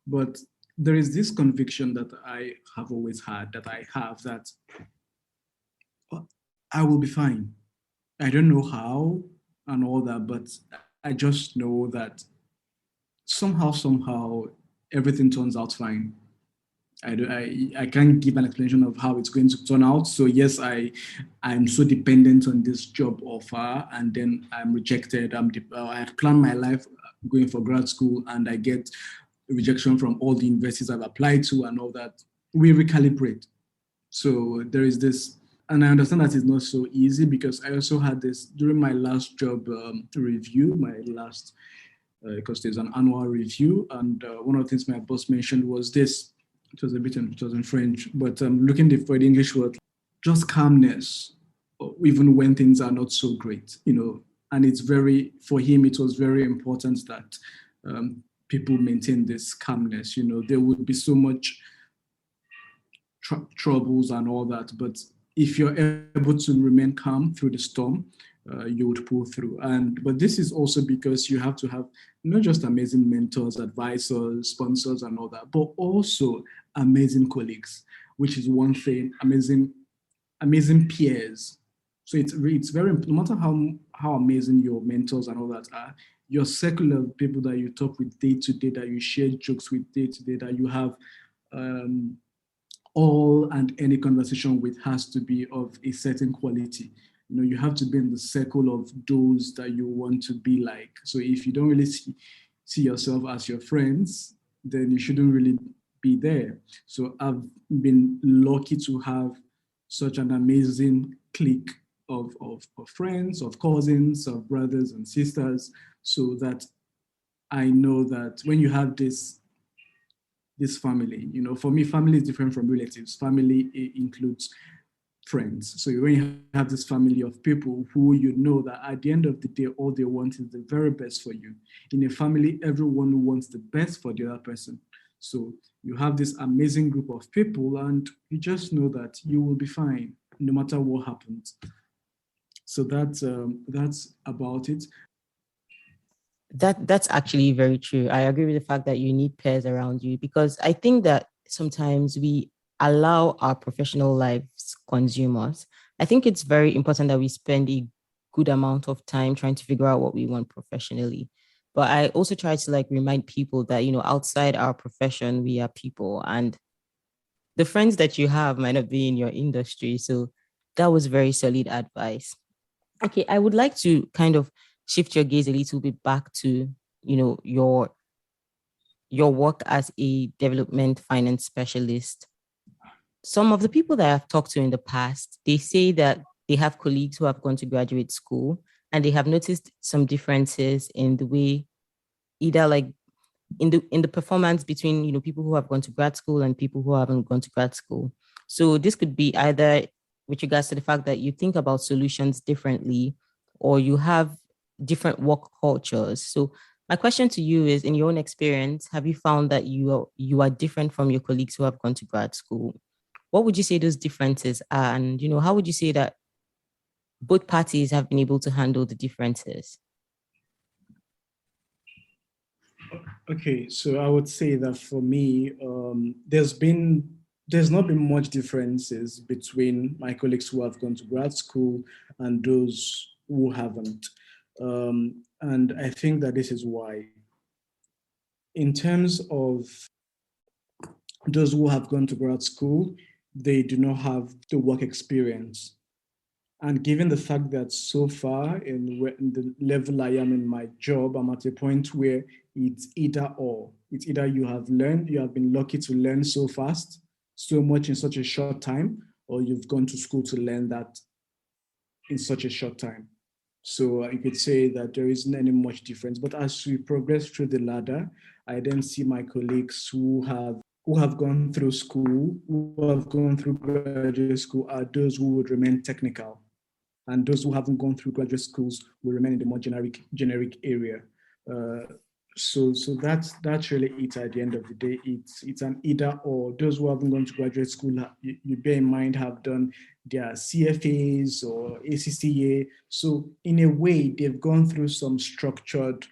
but there is this conviction that I have always had, that I will be fine. I don't know how and all that, but I just know that somehow, everything turns out fine. I can't give an explanation of how it's going to turn out. So yes, I'm so dependent on this job offer, and then I'm rejected. I have planned my life going for grad school, and I get rejection from all the universities I've applied to and all that. We recalibrate. So there is this, and I understand that it's not so easy because I also had this during my last job review, my last because there's an annual review, and one of the things my boss mentioned was this. It was in French, but looking for the English word, just calmness, even when things are not so great. And for him, it was very important that people maintain this calmness. There would be so much troubles and all that, but if you're able to remain calm through the storm, you would pull through. But this is also because you have to have not just amazing mentors, advisors, sponsors, and all that, but also amazing colleagues, which is one thing. Amazing peers. So it's very, no matter how amazing your mentors and all that are, your circle of people that you talk with day to day, that you share jokes with day to day, that you have all and any conversation with, has to be of a certain quality. You have to be in the circle of those that you want to be like. So if you don't really see yourself as your friends, then you shouldn't really be there. So I've been lucky to have such an amazing clique of friends, of cousins, of brothers and sisters, so that I know that when you have this family, for me, family is different from relatives. Family includes friends. So when you have this family of people who that at the end of the day, all they want is the very best for you. In a family, everyone wants the best for the other person. So you have this amazing group of people, and you just know that you will be fine no matter what happens. So that's about it. That's actually very true. I agree with the fact that you need peers around you because I think that sometimes we allow our professional lives consume us. I think it's very important that we spend a good amount of time trying to figure out what we want professionally. But I also try to like remind people that, outside our profession, we are people and the friends that you have might not be in your industry. So that was very solid advice. Okay, I would like to kind of shift your gaze a little bit back to, your work as a development finance specialist. Some of the people that I've talked to in the past, they say that they have colleagues who have gone to graduate school and they have noticed some differences in the way, either like in the performance between, people who have gone to grad school and people who haven't gone to grad school. So this could be either with regards to the fact that you think about solutions differently, or you have different work cultures. So my question to you is, in your own experience, have you found that you are different from your colleagues who have gone to grad school? What would you say those differences are? And, how would you say that both parties have been able to handle the differences? Okay, so I would say that for me, there's not been much differences between my colleagues who have gone to grad school and those who haven't. And I think that this is why. In terms of those who have gone to grad school, they do not have the work experience. And given the fact that so far in the level I am in my job, I'm at a point where it's either or. It's either you have been lucky to learn so fast, so much in such a short time, or you've gone to school to learn that in such a short time. So you could say that there isn't any much difference. But as we progress through the ladder, I then see my colleagues who have gone through school, who have gone through graduate school, are those who would remain technical, and those who haven't gone through graduate schools will remain in the more generic area. So that's really it. At the end of the day, it's an either or. Those who haven't gone to graduate school, you bear in mind, have done their CFAs or ACCA. So in a way, they've gone through some structured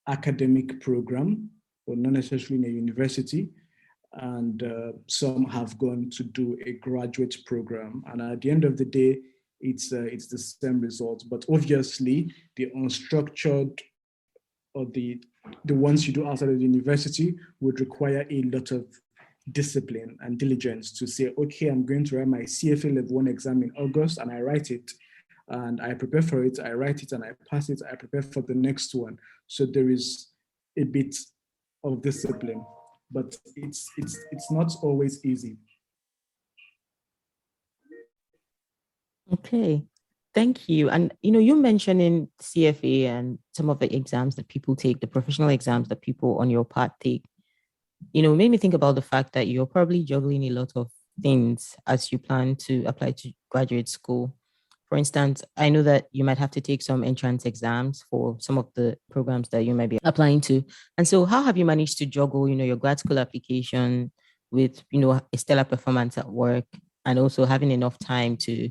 academic program, but not necessarily in a university. And some have gone to do a graduate program. And at the end of the day, it's the same result. But obviously, the unstructured or the ones you do outside of the university would require a lot of discipline and diligence to say, okay, I'm going to write my CFA level 1 exam in August, and I write it and I prepare for it, I write it and I pass it, I prepare for the next one. So there is a bit of discipline, but it's not always easy. Okay, thank you. And you mentioning CFA and some of the exams that people take, the professional exams that people on your part take, made me think about the fact that you're probably juggling a lot of things as you plan to apply to graduate school. For instance, I know that you might have to take some entrance exams for some of the programs that you might be applying to. And so how have you managed to juggle, your grad school application with, a stellar performance at work, and also having enough time to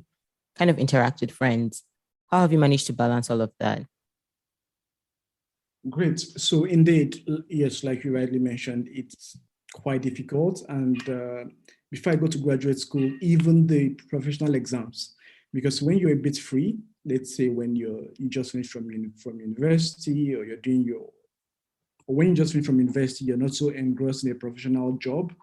kind of interact with friends? How have you managed to balance all of that? Great. So indeed, yes, like you rightly mentioned, it's quite difficult. And before I go to graduate school, even the professional exams, because when you're a bit free, let's say when you just finished from university, or you're doing or when you just finished from university, you're not so engrossed in a professional job,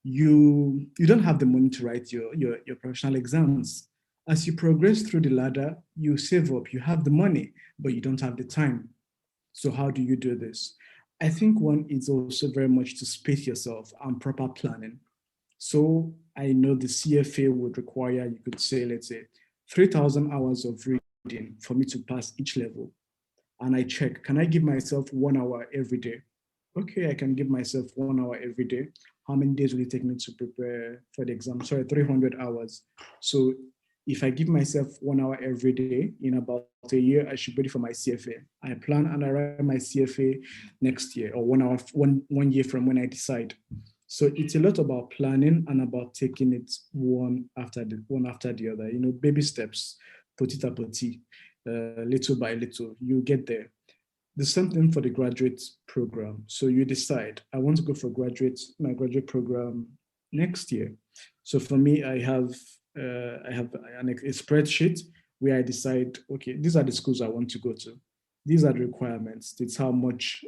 you don't have the money to write your professional exams. As you progress through the ladder, you save up, you have the money, but you don't have the time. So how do you do this? I think one is also very much to space yourself and proper planning. So I know the CFA would require, you could say, let's say, 3,000 hours of reading for me to pass each level. And I check, can I give myself 1 hour every day? Okay, I can give myself 1 hour every day. How many days will it take me to prepare for the exam? Sorry, 300 hours. So if I give myself 1 hour every day, in about a year, I should be ready for my CFA. I plan and I write my CFA next year, or 1 hour, one year from when I decide. So it's a lot about planning and about taking it one after the other. Baby steps, petit a petit, little by little, you get there. The same thing for the graduate program. So you decide, I want to go for my graduate program next year. So for me, I have a spreadsheet where I decide, okay, these are the schools I want to go to. These are the requirements. It's how much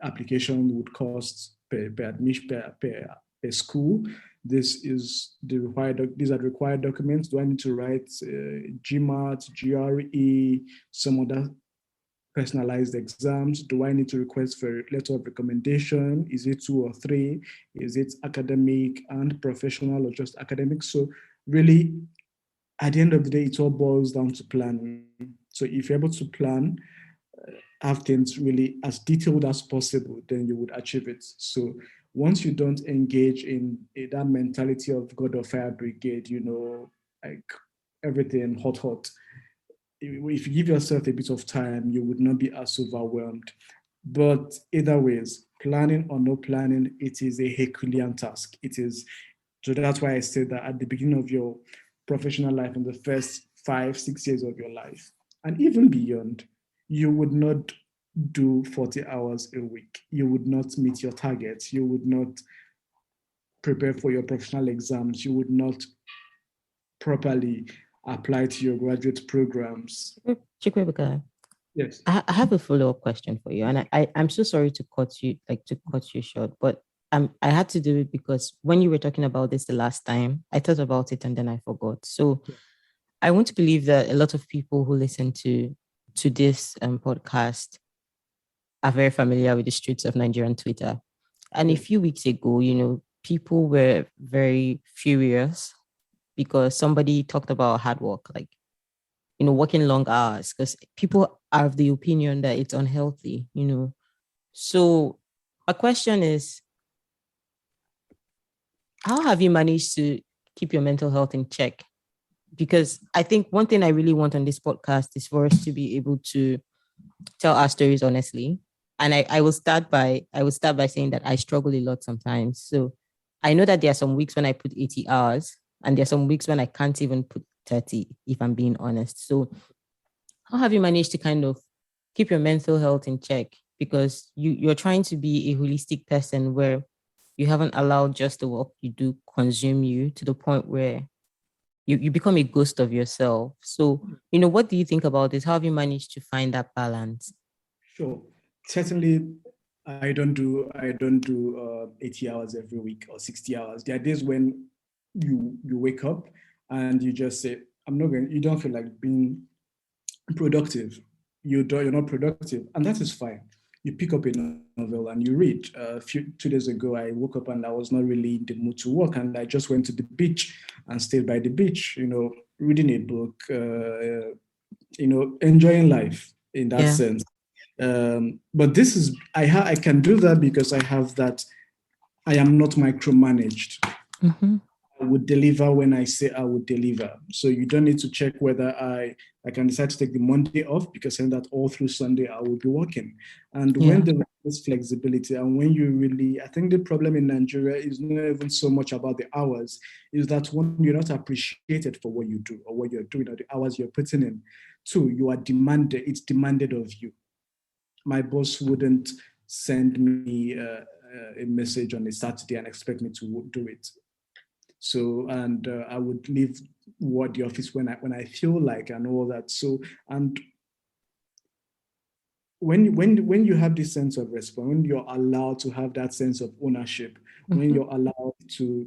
application would cost per admission per school. these are the required documents. Do I need to write GMAT, GRE, some other personalized exams? Do I need to request for a letter of recommendation? Is it 2 or 3? Is it academic and professional or just academic? So really, at the end of the day, it all boils down to planning. So if you're able to plan, have things really as detailed as possible, then you would achieve it. So once you don't engage in that mentality of God of Fire Brigade, like everything hot, if you give yourself a bit of time, you would not be as overwhelmed. But either ways, planning or no planning, it is a Herculean task. It is. So that's why I said that at the beginning of your professional life, in the first 5-6 years of your life, and even beyond, you would not do 40 hours a week. You would not meet your targets. You would not prepare for your professional exams. You would not properly apply to your graduate programs. Chukwuebuka, Yes. I have a follow-up question for you, and I'm so sorry to cut you short, but I had to do it because when you were talking about this the last time, I thought about it and then I forgot. So I want to believe that a lot of people who listen to this podcast are very familiar with the streets of Nigerian Twitter. And a few weeks ago, people were very furious because somebody talked about hard work, like, working long hours, because people are of the opinion that it's unhealthy, So my question is, how have you managed to keep your mental health in check? Because I think one thing I really want on this podcast is for us to be able to tell our stories honestly. And I will start by saying that I struggle a lot sometimes. So I know that there are some weeks when I put 80 hours and there are some weeks when I can't even put 30, if I'm being honest. So how have you managed to kind of keep your mental health in check? Because you're trying to be a holistic person where you haven't allowed just the work you do consume you to the point where you become a ghost of yourself. So, what do you think about this? How have you managed to find that balance? Sure. Certainly, I don't do 80 hours every week or 60 hours. There are days when you wake up and you just say, you don't feel like being productive. You're not productive, and that is fine. You pick up a novel and you read. 2 days ago, I woke up and I was not really in the mood to work, and I just went to the beach and stayed by the beach, reading a book, enjoying life in that sense. But this is, I can do that because I have that, I am not micromanaged. Mm-hmm. I would deliver when I say I would deliver. So you don't need to check whether I can decide to take the Monday off, because then that all through Sunday I will be working. And when there is flexibility, and when you really, I think the problem in Nigeria is not even so much about the hours, is that one, you're not appreciated for what you do or what you're doing or the hours you're putting in. Two, you are demanded, it's demanded of you. My boss wouldn't send me a message on a Saturday and expect me to do it. So, and I would leave the office when I feel like, and all that. So, and when you have this sense of response, when you're allowed to have that sense of ownership, when you're allowed to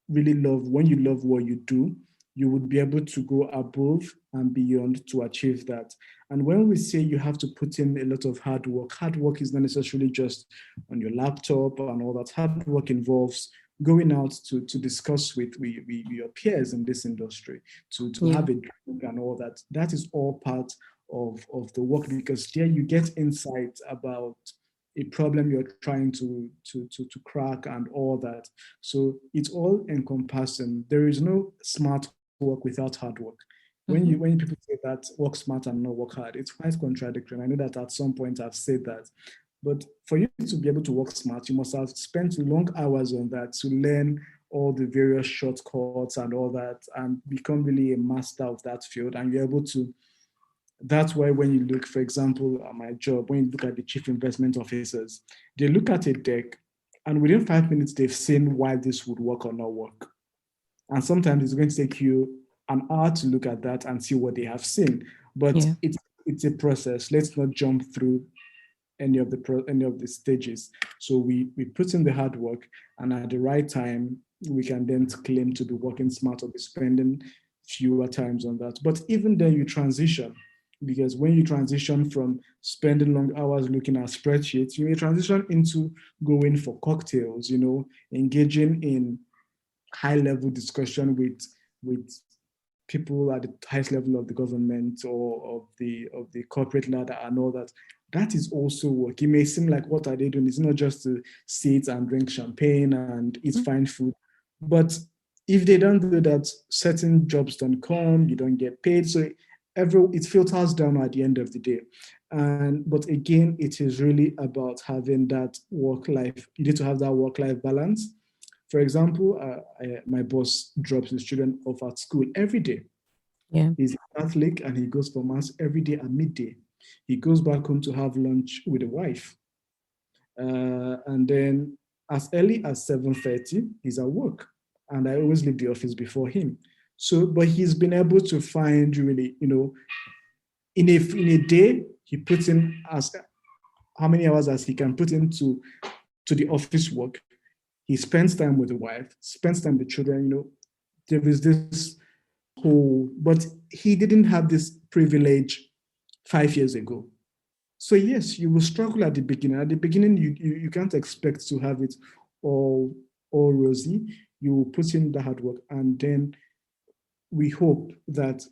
really love, when you love what you do, you would be able to go above and beyond to achieve that. And when we say you have to put in a lot of hard work is not necessarily just on your laptop and all that. Hard work involves going out to discuss with your peers in this industry, to have a drink and all that. That is all part of the work, because there you get insight about a problem you're trying to crack and all that. So it's all encompassing. There is no smart work without hard work. When people say that work smart and not work hard, it's quite contradictory. And I know that at some point I've said that. But for you to be able to work smart, you must have spent long hours on that to learn all the various shortcuts and all that, and become really a master of that field. And you're able to, that's why when you look, for example, at my job, when you look at the chief investment officers, they look at a deck and within 5 minutes, they've seen why this would work or not work. And sometimes it's going to take you an hour to look at that and see what they have seen. But it's a process. Let's not jump through any of the stages. So we put in the hard work, and at the right time, we can then claim to be working smart or be spending fewer times on that. But even then you transition, because when you transition from spending long hours looking at spreadsheets, you may transition into going for cocktails, engaging in high level discussion with people at the highest level of the government or of the corporate ladder and all that. That is also work. It may seem like, what are they doing? It's not just to sit and drink champagne and eat fine food. But if they don't do that, certain jobs don't come, you don't get paid. So it filters down at the end of the day. But again, it is really about having that work-life. You need to have that work-life balance. For example, my boss drops his children off at school every day. Yeah. He's a Catholic and he goes for mass every day at midday. He goes back home to have lunch with the wife. And then as early as 7:30, he's at work. And I always leave the office before him. So, but he's been able to find really, in a day, he puts in as how many hours as he can put into to the office work. He spends time with the wife, spends time with the children, there is this whole, but he didn't have this privilege 5 years ago. So yes, you will struggle at the beginning. At the beginning, you can't expect to have it all rosy. You will put in the hard work, and then we hope that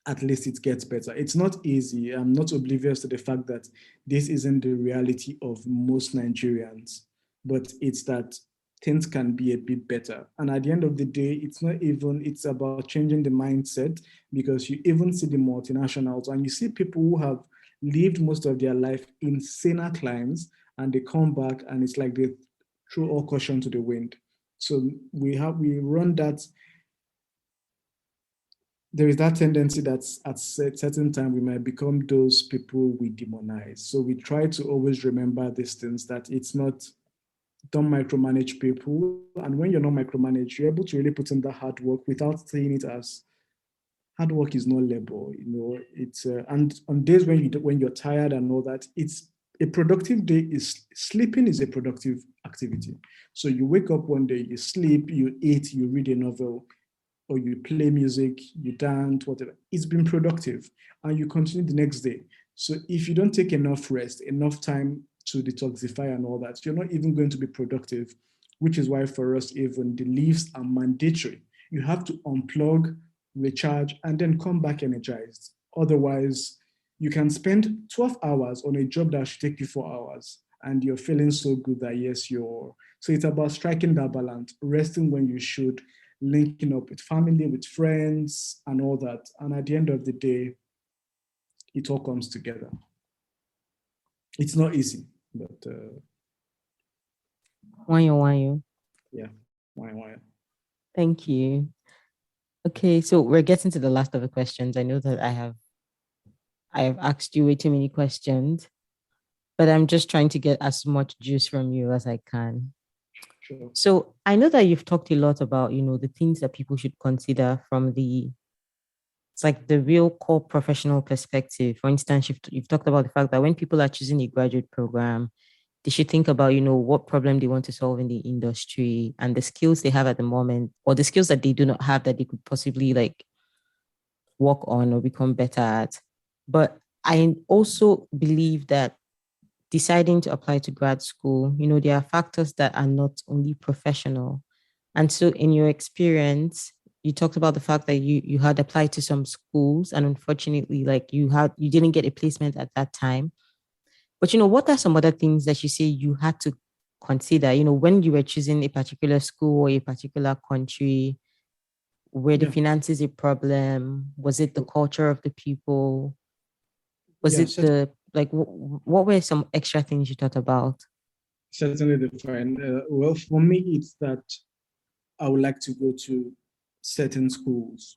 at least it gets better. It's not easy. I'm not oblivious to the fact that this isn't the reality of most Nigerians, but it's that things can be a bit better. And at the end of the day, it's about changing the mindset, because you even see the multinationals and you see people who have lived most of their life in saner climes, and they come back and it's like they throw all caution to the wind. So we run that. There is that tendency that at a certain time we might become those people we demonize. So we try to always remember these things, that it's not, don't micromanage people. And when you're not micromanaged, you're able to really put in the hard work without seeing it as hard work is not labor. It's and on days when you're tired and all that, it's a productive day. Is sleeping is a productive activity. So you wake up one day, you sleep, you eat, you read a novel, or you play music, you dance, whatever. It's been productive, and you continue the next day. So if you don't take enough rest, enough time to detoxify and all that, you're not even going to be productive, which is why for us, even the leaves are mandatory. You have to unplug, recharge, and then come back energized. Otherwise, you can spend 12 hours on a job that should take you 4 hours, and you're feeling so good that yes, so it's about striking that balance, resting when you should, linking up with family, with friends, and all that. And at the end of the day, it all comes together. It's not easy, but Wanyo. yeah, why. Thank you. Okay, so we're getting to the last of the questions. I know that I have asked you way too many questions, but I'm just trying to get as much juice from you as I can. Sure. So I know that you've talked a lot about, the things that people should consider from it's like the real core professional perspective. For instance, you've talked about the fact that when people are choosing a graduate program, they should think about, what problem they want to solve in the industry and the skills they have at the moment, or the skills that they do not have that they could possibly work on or become better at. But I also believe that deciding to apply to grad school, there are factors that are not only professional. And so in your experience, you talked about the fact that you had applied to some schools, and unfortunately, you didn't get a placement at that time. But what are some other things that you say you had to consider, when you were choosing a particular school or a particular country? Were the finances a problem? Was it the culture of the people? Was it what were some extra things you thought about? Certainly different. Well, for me, it's that I would like to go to certain schools,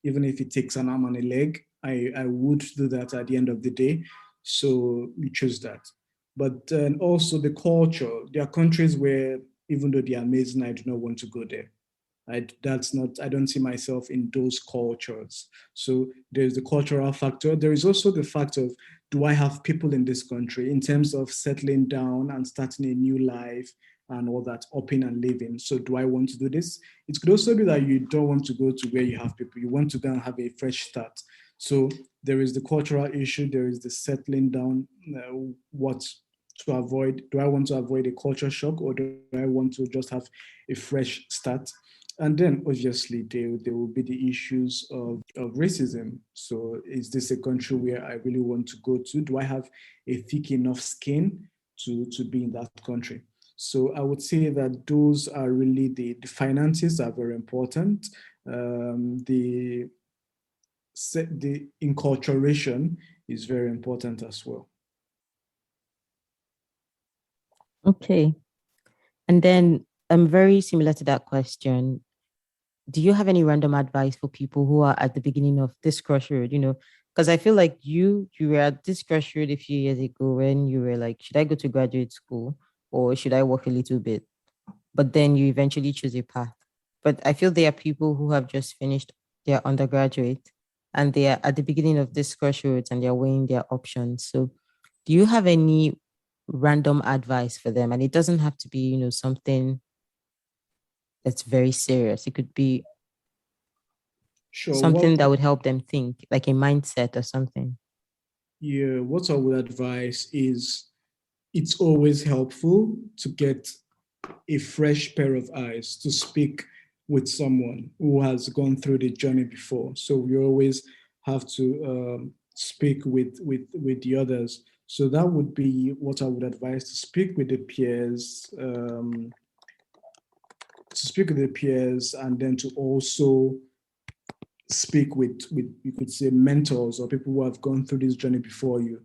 even if it takes an arm and a leg. I would do that at the end of the day. So we choose that. But also the culture. There are countries where, even though they are amazing, I do not want to go there. I don't see myself in those cultures. So there's the cultural factor. There is also the fact of, do I have people in this country in terms of settling down and starting a new life? and all that, upping and leaving. So do I want to do this? It could also be that you don't want to go to where you have people. You want to go and have a fresh start. So there is the cultural issue. There is the settling down, what to avoid. Do I want to avoid a culture shock, or do I want to just have a fresh start? And then obviously there will be the issues of racism. So is this a country where I really want to go to? Do I have a thick enough skin to be in that country? So I would say that those are really the finances are very important. The inculturation is very important as well. Okay. And then very similar to that question, do you have any random advice for people who are at the beginning of this crossroad? Because I feel like you were at this crossroad a few years ago when you were like, should I go to graduate school or should I work a little bit? But then you eventually choose a path. But I feel there are people who have just finished their undergraduate and they are at the beginning of this crossroads and they're weighing their options. So do you have any random advice for them? And it doesn't have to be, something that's very serious. It could be Sure. something that would help them think, like a mindset or something. Yeah, what I would advise is it's always helpful to get a fresh pair of eyes to speak with someone who has gone through the journey before. So we always have to speak with the others. So that would be what I would advise, to speak with the peers, and then to also speak with you could say mentors or people who have gone through this journey before you.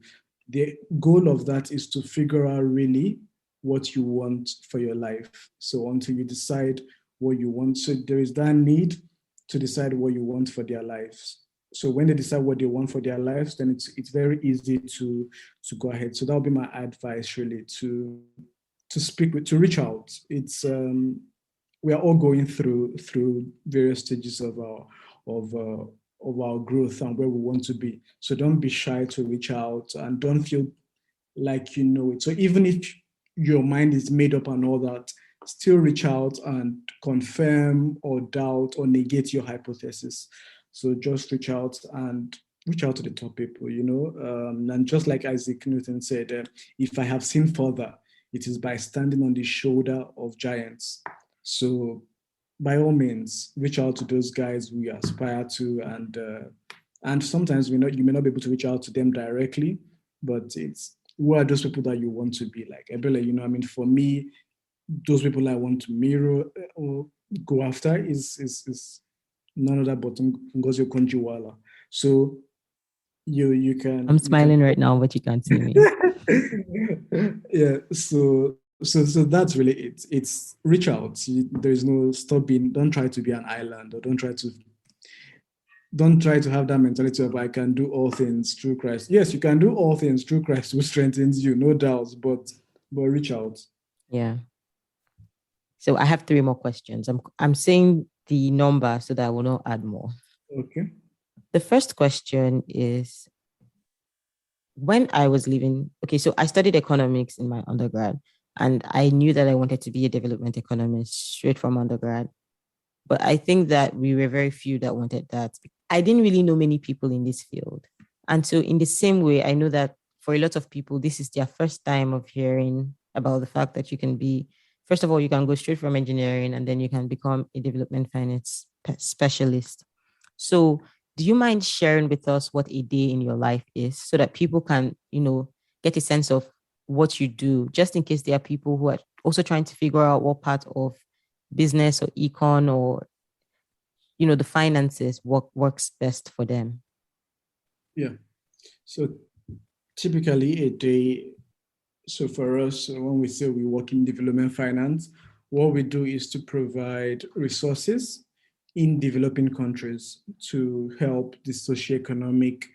The goal of that is to figure out really what you want for your life. So until you decide what you want, so there is that need to decide what you want for their lives. So when they decide what they want for their lives, then it's very easy to go ahead. So that would be my advice, really, to speak with, to reach out. It's we are all going through various stages of our growth and where we want to be. So don't be shy to reach out and don't feel like you know it. So even if your mind is made up and all that, still reach out and confirm or doubt or negate your hypothesis. So just reach out to the top people, and just like Isaac Newton said, if I have seen further, it is by standing on the shoulder of giants. So by all means, reach out to those guys we aspire to, and sometimes you may not be able to reach out to them directly, but it's who are those people that you want to be like. Ebele, for me, those people I want to mirror or go after is none other but Ngozi Okonjo-Iweala. So you can. I'm smiling right now, but you can't see me. Yeah. So that's really it. It's reach out. There is no stopping. Don't try to be an island, or don't try to have that mentality of I can do all things through Christ. Yes, you can do all things through Christ who strengthens you, no doubt. But reach out. Yeah. So I have 3 more questions. I'm saying the number so that I will not add more. Okay. The first question is, when I was leaving, so I studied economics in my undergrad, and I knew that I wanted to be a development economist straight from undergrad. But I think that we were very few that wanted that. I didn't really know many people in this field. And so in the same way, I know that for a lot of people, this is their first time of hearing about the fact that you can be, first of all, you can go straight from engineering and then you can become a development finance specialist. So do you mind sharing with us what a day in your life is so that people can, get a sense of what you do, just in case there are people who are also trying to figure out what part of business or econ or, the finances works best for them? Yeah. So typically a day, so for us, when we say we work in development finance, what we do is to provide resources in developing countries to help the socioeconomic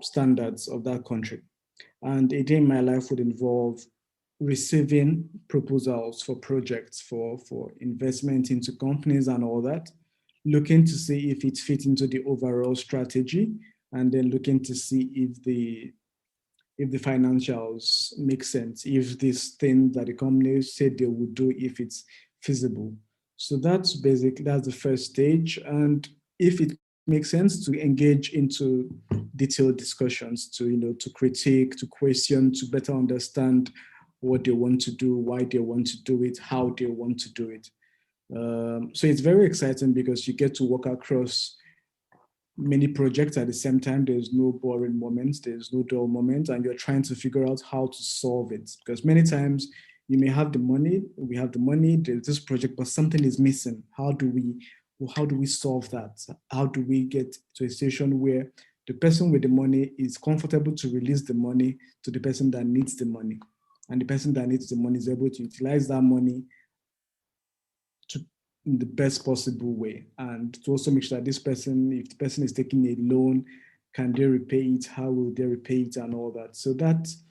standards of that country. And a day in my life would involve receiving proposals for projects, for investment into companies and all that, looking to see if it fits into the overall strategy, and then looking to see if the if the financials make sense, if this thing that the company said they would do, if it's feasible. So that's the first stage. And if it makes sense, to engage into detailed discussions, to to critique, to question, to better understand what they want to do, why they want to do it, how they want to do it. So it's very exciting because you get to work across many projects at the same time. There's no boring moments, there's no dull moments, and you're trying to figure out how to solve it. Because many times you may have the money, we have the money, there's this project, but something is missing. How do we solve that? How do we get to a situation where the person with the money is comfortable to release the money to the person that needs the money, and the person that needs the money is able to utilize that money to in the best possible way, and to also make sure that this person, if the person is taking a loan, can they repay it? How will they repay it, and all that? So that's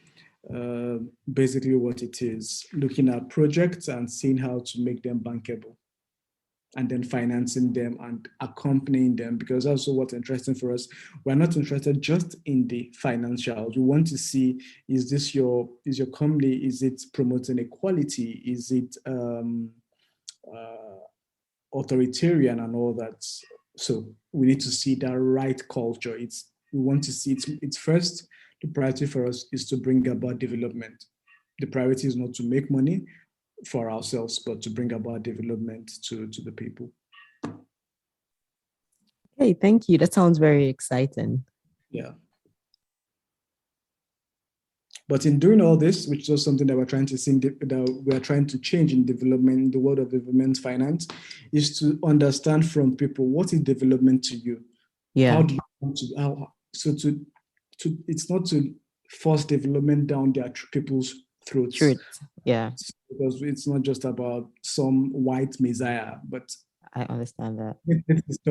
basically what it is: looking at projects and seeing how to make them bankable, and then financing them and accompanying them, because that's also what's interesting for us. We're not interested just in the financials. We want to see, is your company, is it promoting equality? Is it uh, authoritarian and all that? So we need to see that right culture. We want to see it's first. The priority for us is to bring about development. The priority is not to make money for ourselves, but to bring about development to the people. Hey, thank you. That sounds very exciting. Yeah. But in doing all this, which is something that we're trying to see, that we are trying to change in development, in the world of development finance, is to understand from people, what is development to you? Yeah. How do you want to? It's not to force development down their people's throats. Truth. Yeah. Because it's not just about some white messiah, but I understand that.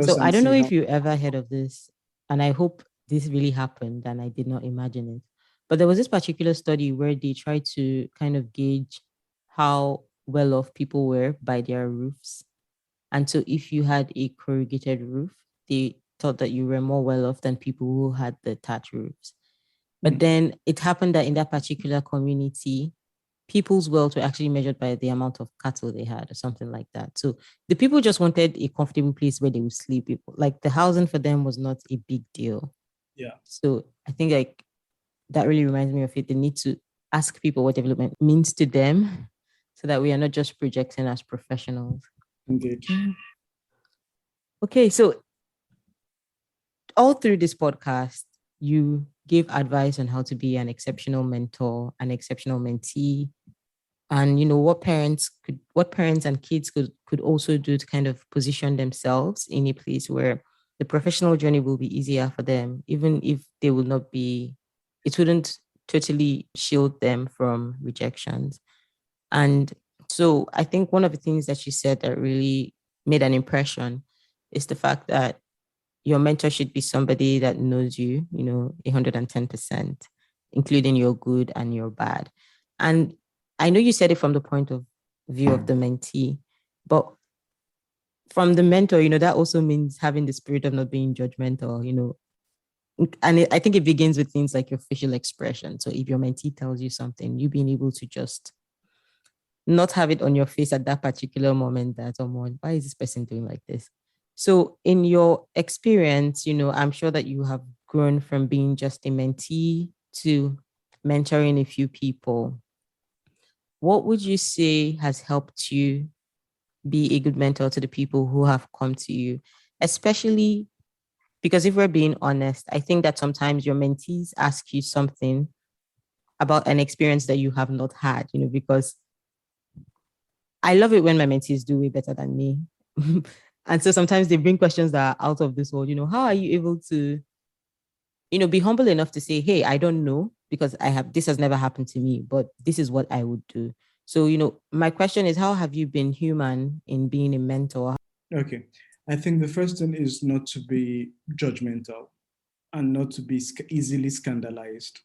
So I don't know if you ever heard of this, and I hope this really happened and I did not imagine it. But there was this particular study where they tried to kind of gauge how well off people were by their roofs. And so if you had a corrugated roof, they thought that you were more well off than people who had the thatch roofs. But then it happened that in that particular community, people's wealth were actually measured by the amount of cattle they had or something like that. So the people just wanted a comfortable place where they would sleep. Like the housing for them was not a big deal. Yeah. So I think like that really reminds me of it. They need to ask people what development means to them so that we are not just projecting as professionals. Indeed. Okay, so all through this podcast, you gave advice on how to be an exceptional mentor, an exceptional mentee, and what parents and kids could also do to kind of position themselves in a place where the professional journey will be easier for them, even if they will not be, it wouldn't totally shield them from rejections. And so I think one of the things that you said that really made an impression is the fact that your mentor should be somebody that knows you, 110%, including your good and your bad. And I know you said it from the point of view of the mentee, but from the mentor, that also means having the spirit of not being judgmental, and I think it begins with things like your facial expression. So if your mentee tells you something, you being able to just not have it on your face at that particular moment that, why is this person doing like this? So in your experience, I'm sure that you have grown from being just a mentee to mentoring a few people. What would you say has helped you be a good mentor to the people who have come to you? Especially because if we're being honest, I think that sometimes your mentees ask you something about an experience that you have not had, because I love it when my mentees do way better than me. And so sometimes they bring questions that are out of this world. How are you able to, be humble enough to say, hey, I don't know, because this has never happened to me, but this is what I would do. So, my question is, how have you been human in being a mentor? Okay. I think the first thing is not to be judgmental and not to be easily scandalized,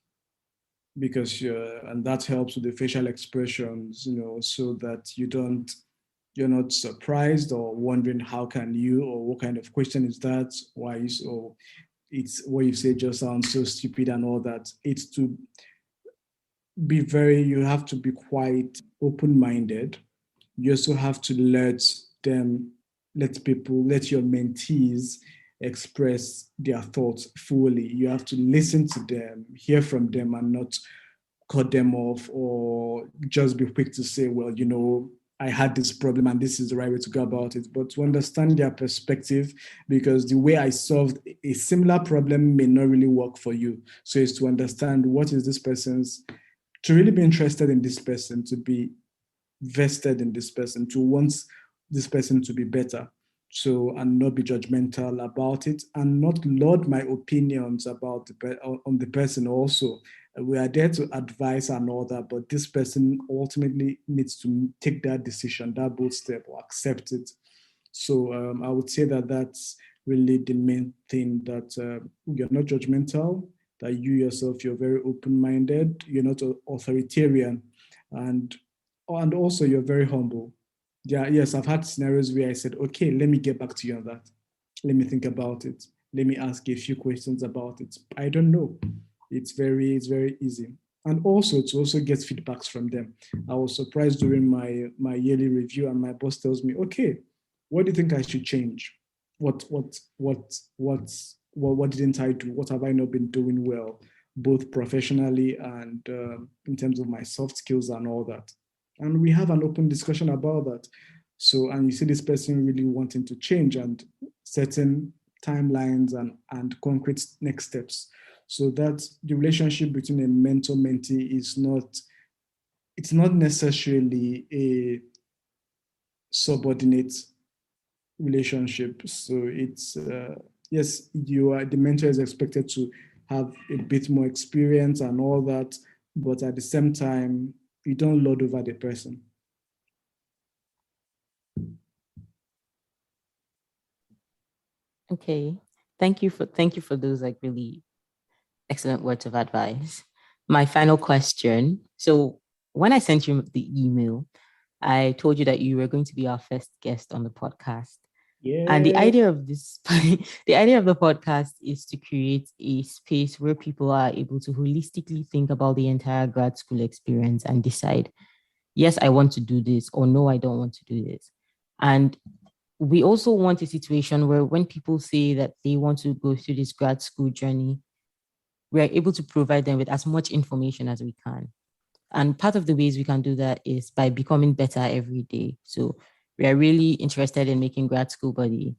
because and that helps with the facial expressions, so that you're not surprised or wondering how can you, or what kind of question is that, why is, or it's what you say just sounds so stupid and all that. It's to you have to be quite open-minded. You also have to let your mentees express their thoughts fully. You have to listen to them, hear from them, and not cut them off or just be quick to say, well, I had this problem and this is the right way to go about it. But to understand their perspective, because the way I solved a similar problem may not really work for you. So it's to understand what is this person's, to really be interested in this person, to be vested in this person, to want this person to be better. So, and not be judgmental about it, and not lord my opinions about on the person also. We are there to advise and all that, but this person ultimately needs to take that decision, that bold step, or accept it. So I would say that that's really the main thing, that you're not judgmental, that you yourself, you're very open-minded, you're not authoritarian, and also you're very humble. Yeah, yes, I've had scenarios where I said, okay, let me get back to you on that. Let me think about it. Let me ask you a few questions about it. I don't know. It's very easy. And also to also get feedbacks from them. I was surprised during my yearly review, and my boss tells me, okay, what do you think I should change? What didn't I do? What have I not been doing well, both professionally and in terms of my soft skills and all that? And we have an open discussion about that. So, and you see this person really wanting to change, and certain timelines and concrete next steps. So that the relationship between a mentor-mentee is not, it's not necessarily a subordinate relationship. So it's yes, the mentor is expected to have a bit more experience and all that, but at the same time, you don't lord over the person. Okay. Thank you for those like really excellent words of advice. My final question. So when I sent you the email, I told you that you were going to be our first guest on the podcast. And the Yeah. idea of this, the idea of the podcast is to create a space where people are able to holistically think about the entire grad school experience and decide, yes, I want to do this, or no, I don't want to do this. And we also want a situation where when people say that they want to go through this grad school journey, we are able to provide them with as much information as we can. And part of the ways we can do that is by becoming better every day. So we are really interested in making grad school buddy,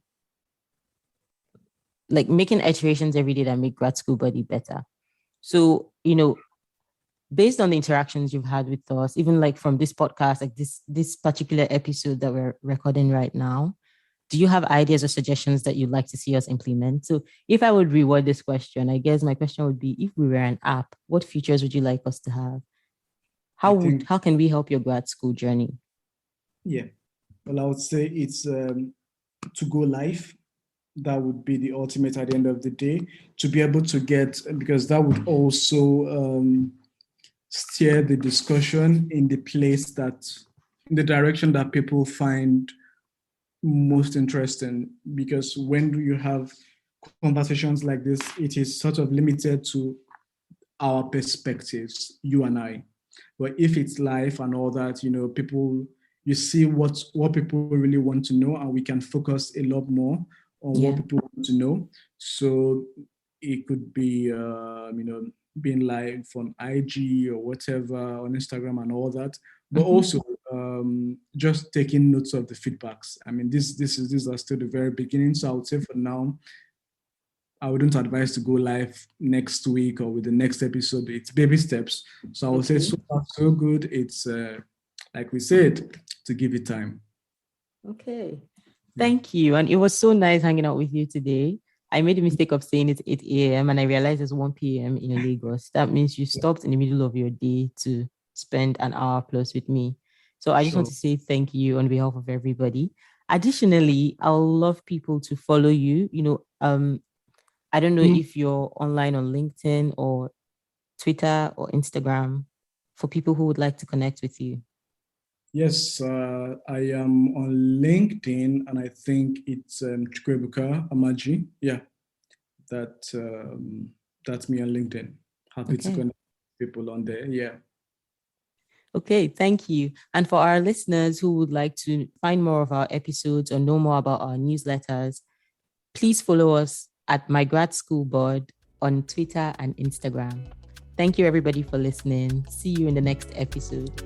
like making iterations every day that make grad school buddy better. So, based on the interactions you've had with us, even like from this podcast, like this particular episode that we're recording right now, do you have ideas or suggestions that you'd like to see us implement? So if I would reword this question, I guess my question would be, if we were an app, what features would you like us to have? I think, How can we help your grad school journey? yeah. Well, I would say it's to go live. That would be the ultimate at the end of the day, to be able to get, because that would also steer the discussion in in the direction that people find most interesting. Because when you have conversations like this, it is sort of limited to our perspectives, you and I. But if it's live and all that, you see what people really want to know, and we can focus a lot more on what Yeah. people want to know. So it could be, being live on IG or whatever, on Instagram and all that. But also just taking notes of the feedbacks. I mean, these are still the very beginning. So I would say for now, I wouldn't advise to go live next week or with the next episode. It's baby steps. So I would say so far so good. It's like we said, to give it time. Okay. Yeah. Thank you. And it was so nice hanging out with you today. I made the mistake of saying it's 8 a.m. and I realized it's 1 p.m. in Lagos. That means you stopped in the middle of your day to spend an hour plus with me. So I just want Sure. to say thank you on behalf of everybody. Additionally, I'll love people to follow you. I don't know Mm. if you're online on LinkedIn or Twitter or Instagram for people who would like to connect with you. Yes, I am on LinkedIn, and I think it's Chukwuebuka Amaji. Yeah, that that's me on LinkedIn. Happy to Okay. connect people on there. Yeah. Okay, thank you. And for our listeners who would like to find more of our episodes or know more about our newsletters, please follow us at My Grad School Board on Twitter and Instagram. Thank you, everybody, for listening. See you in the next episode.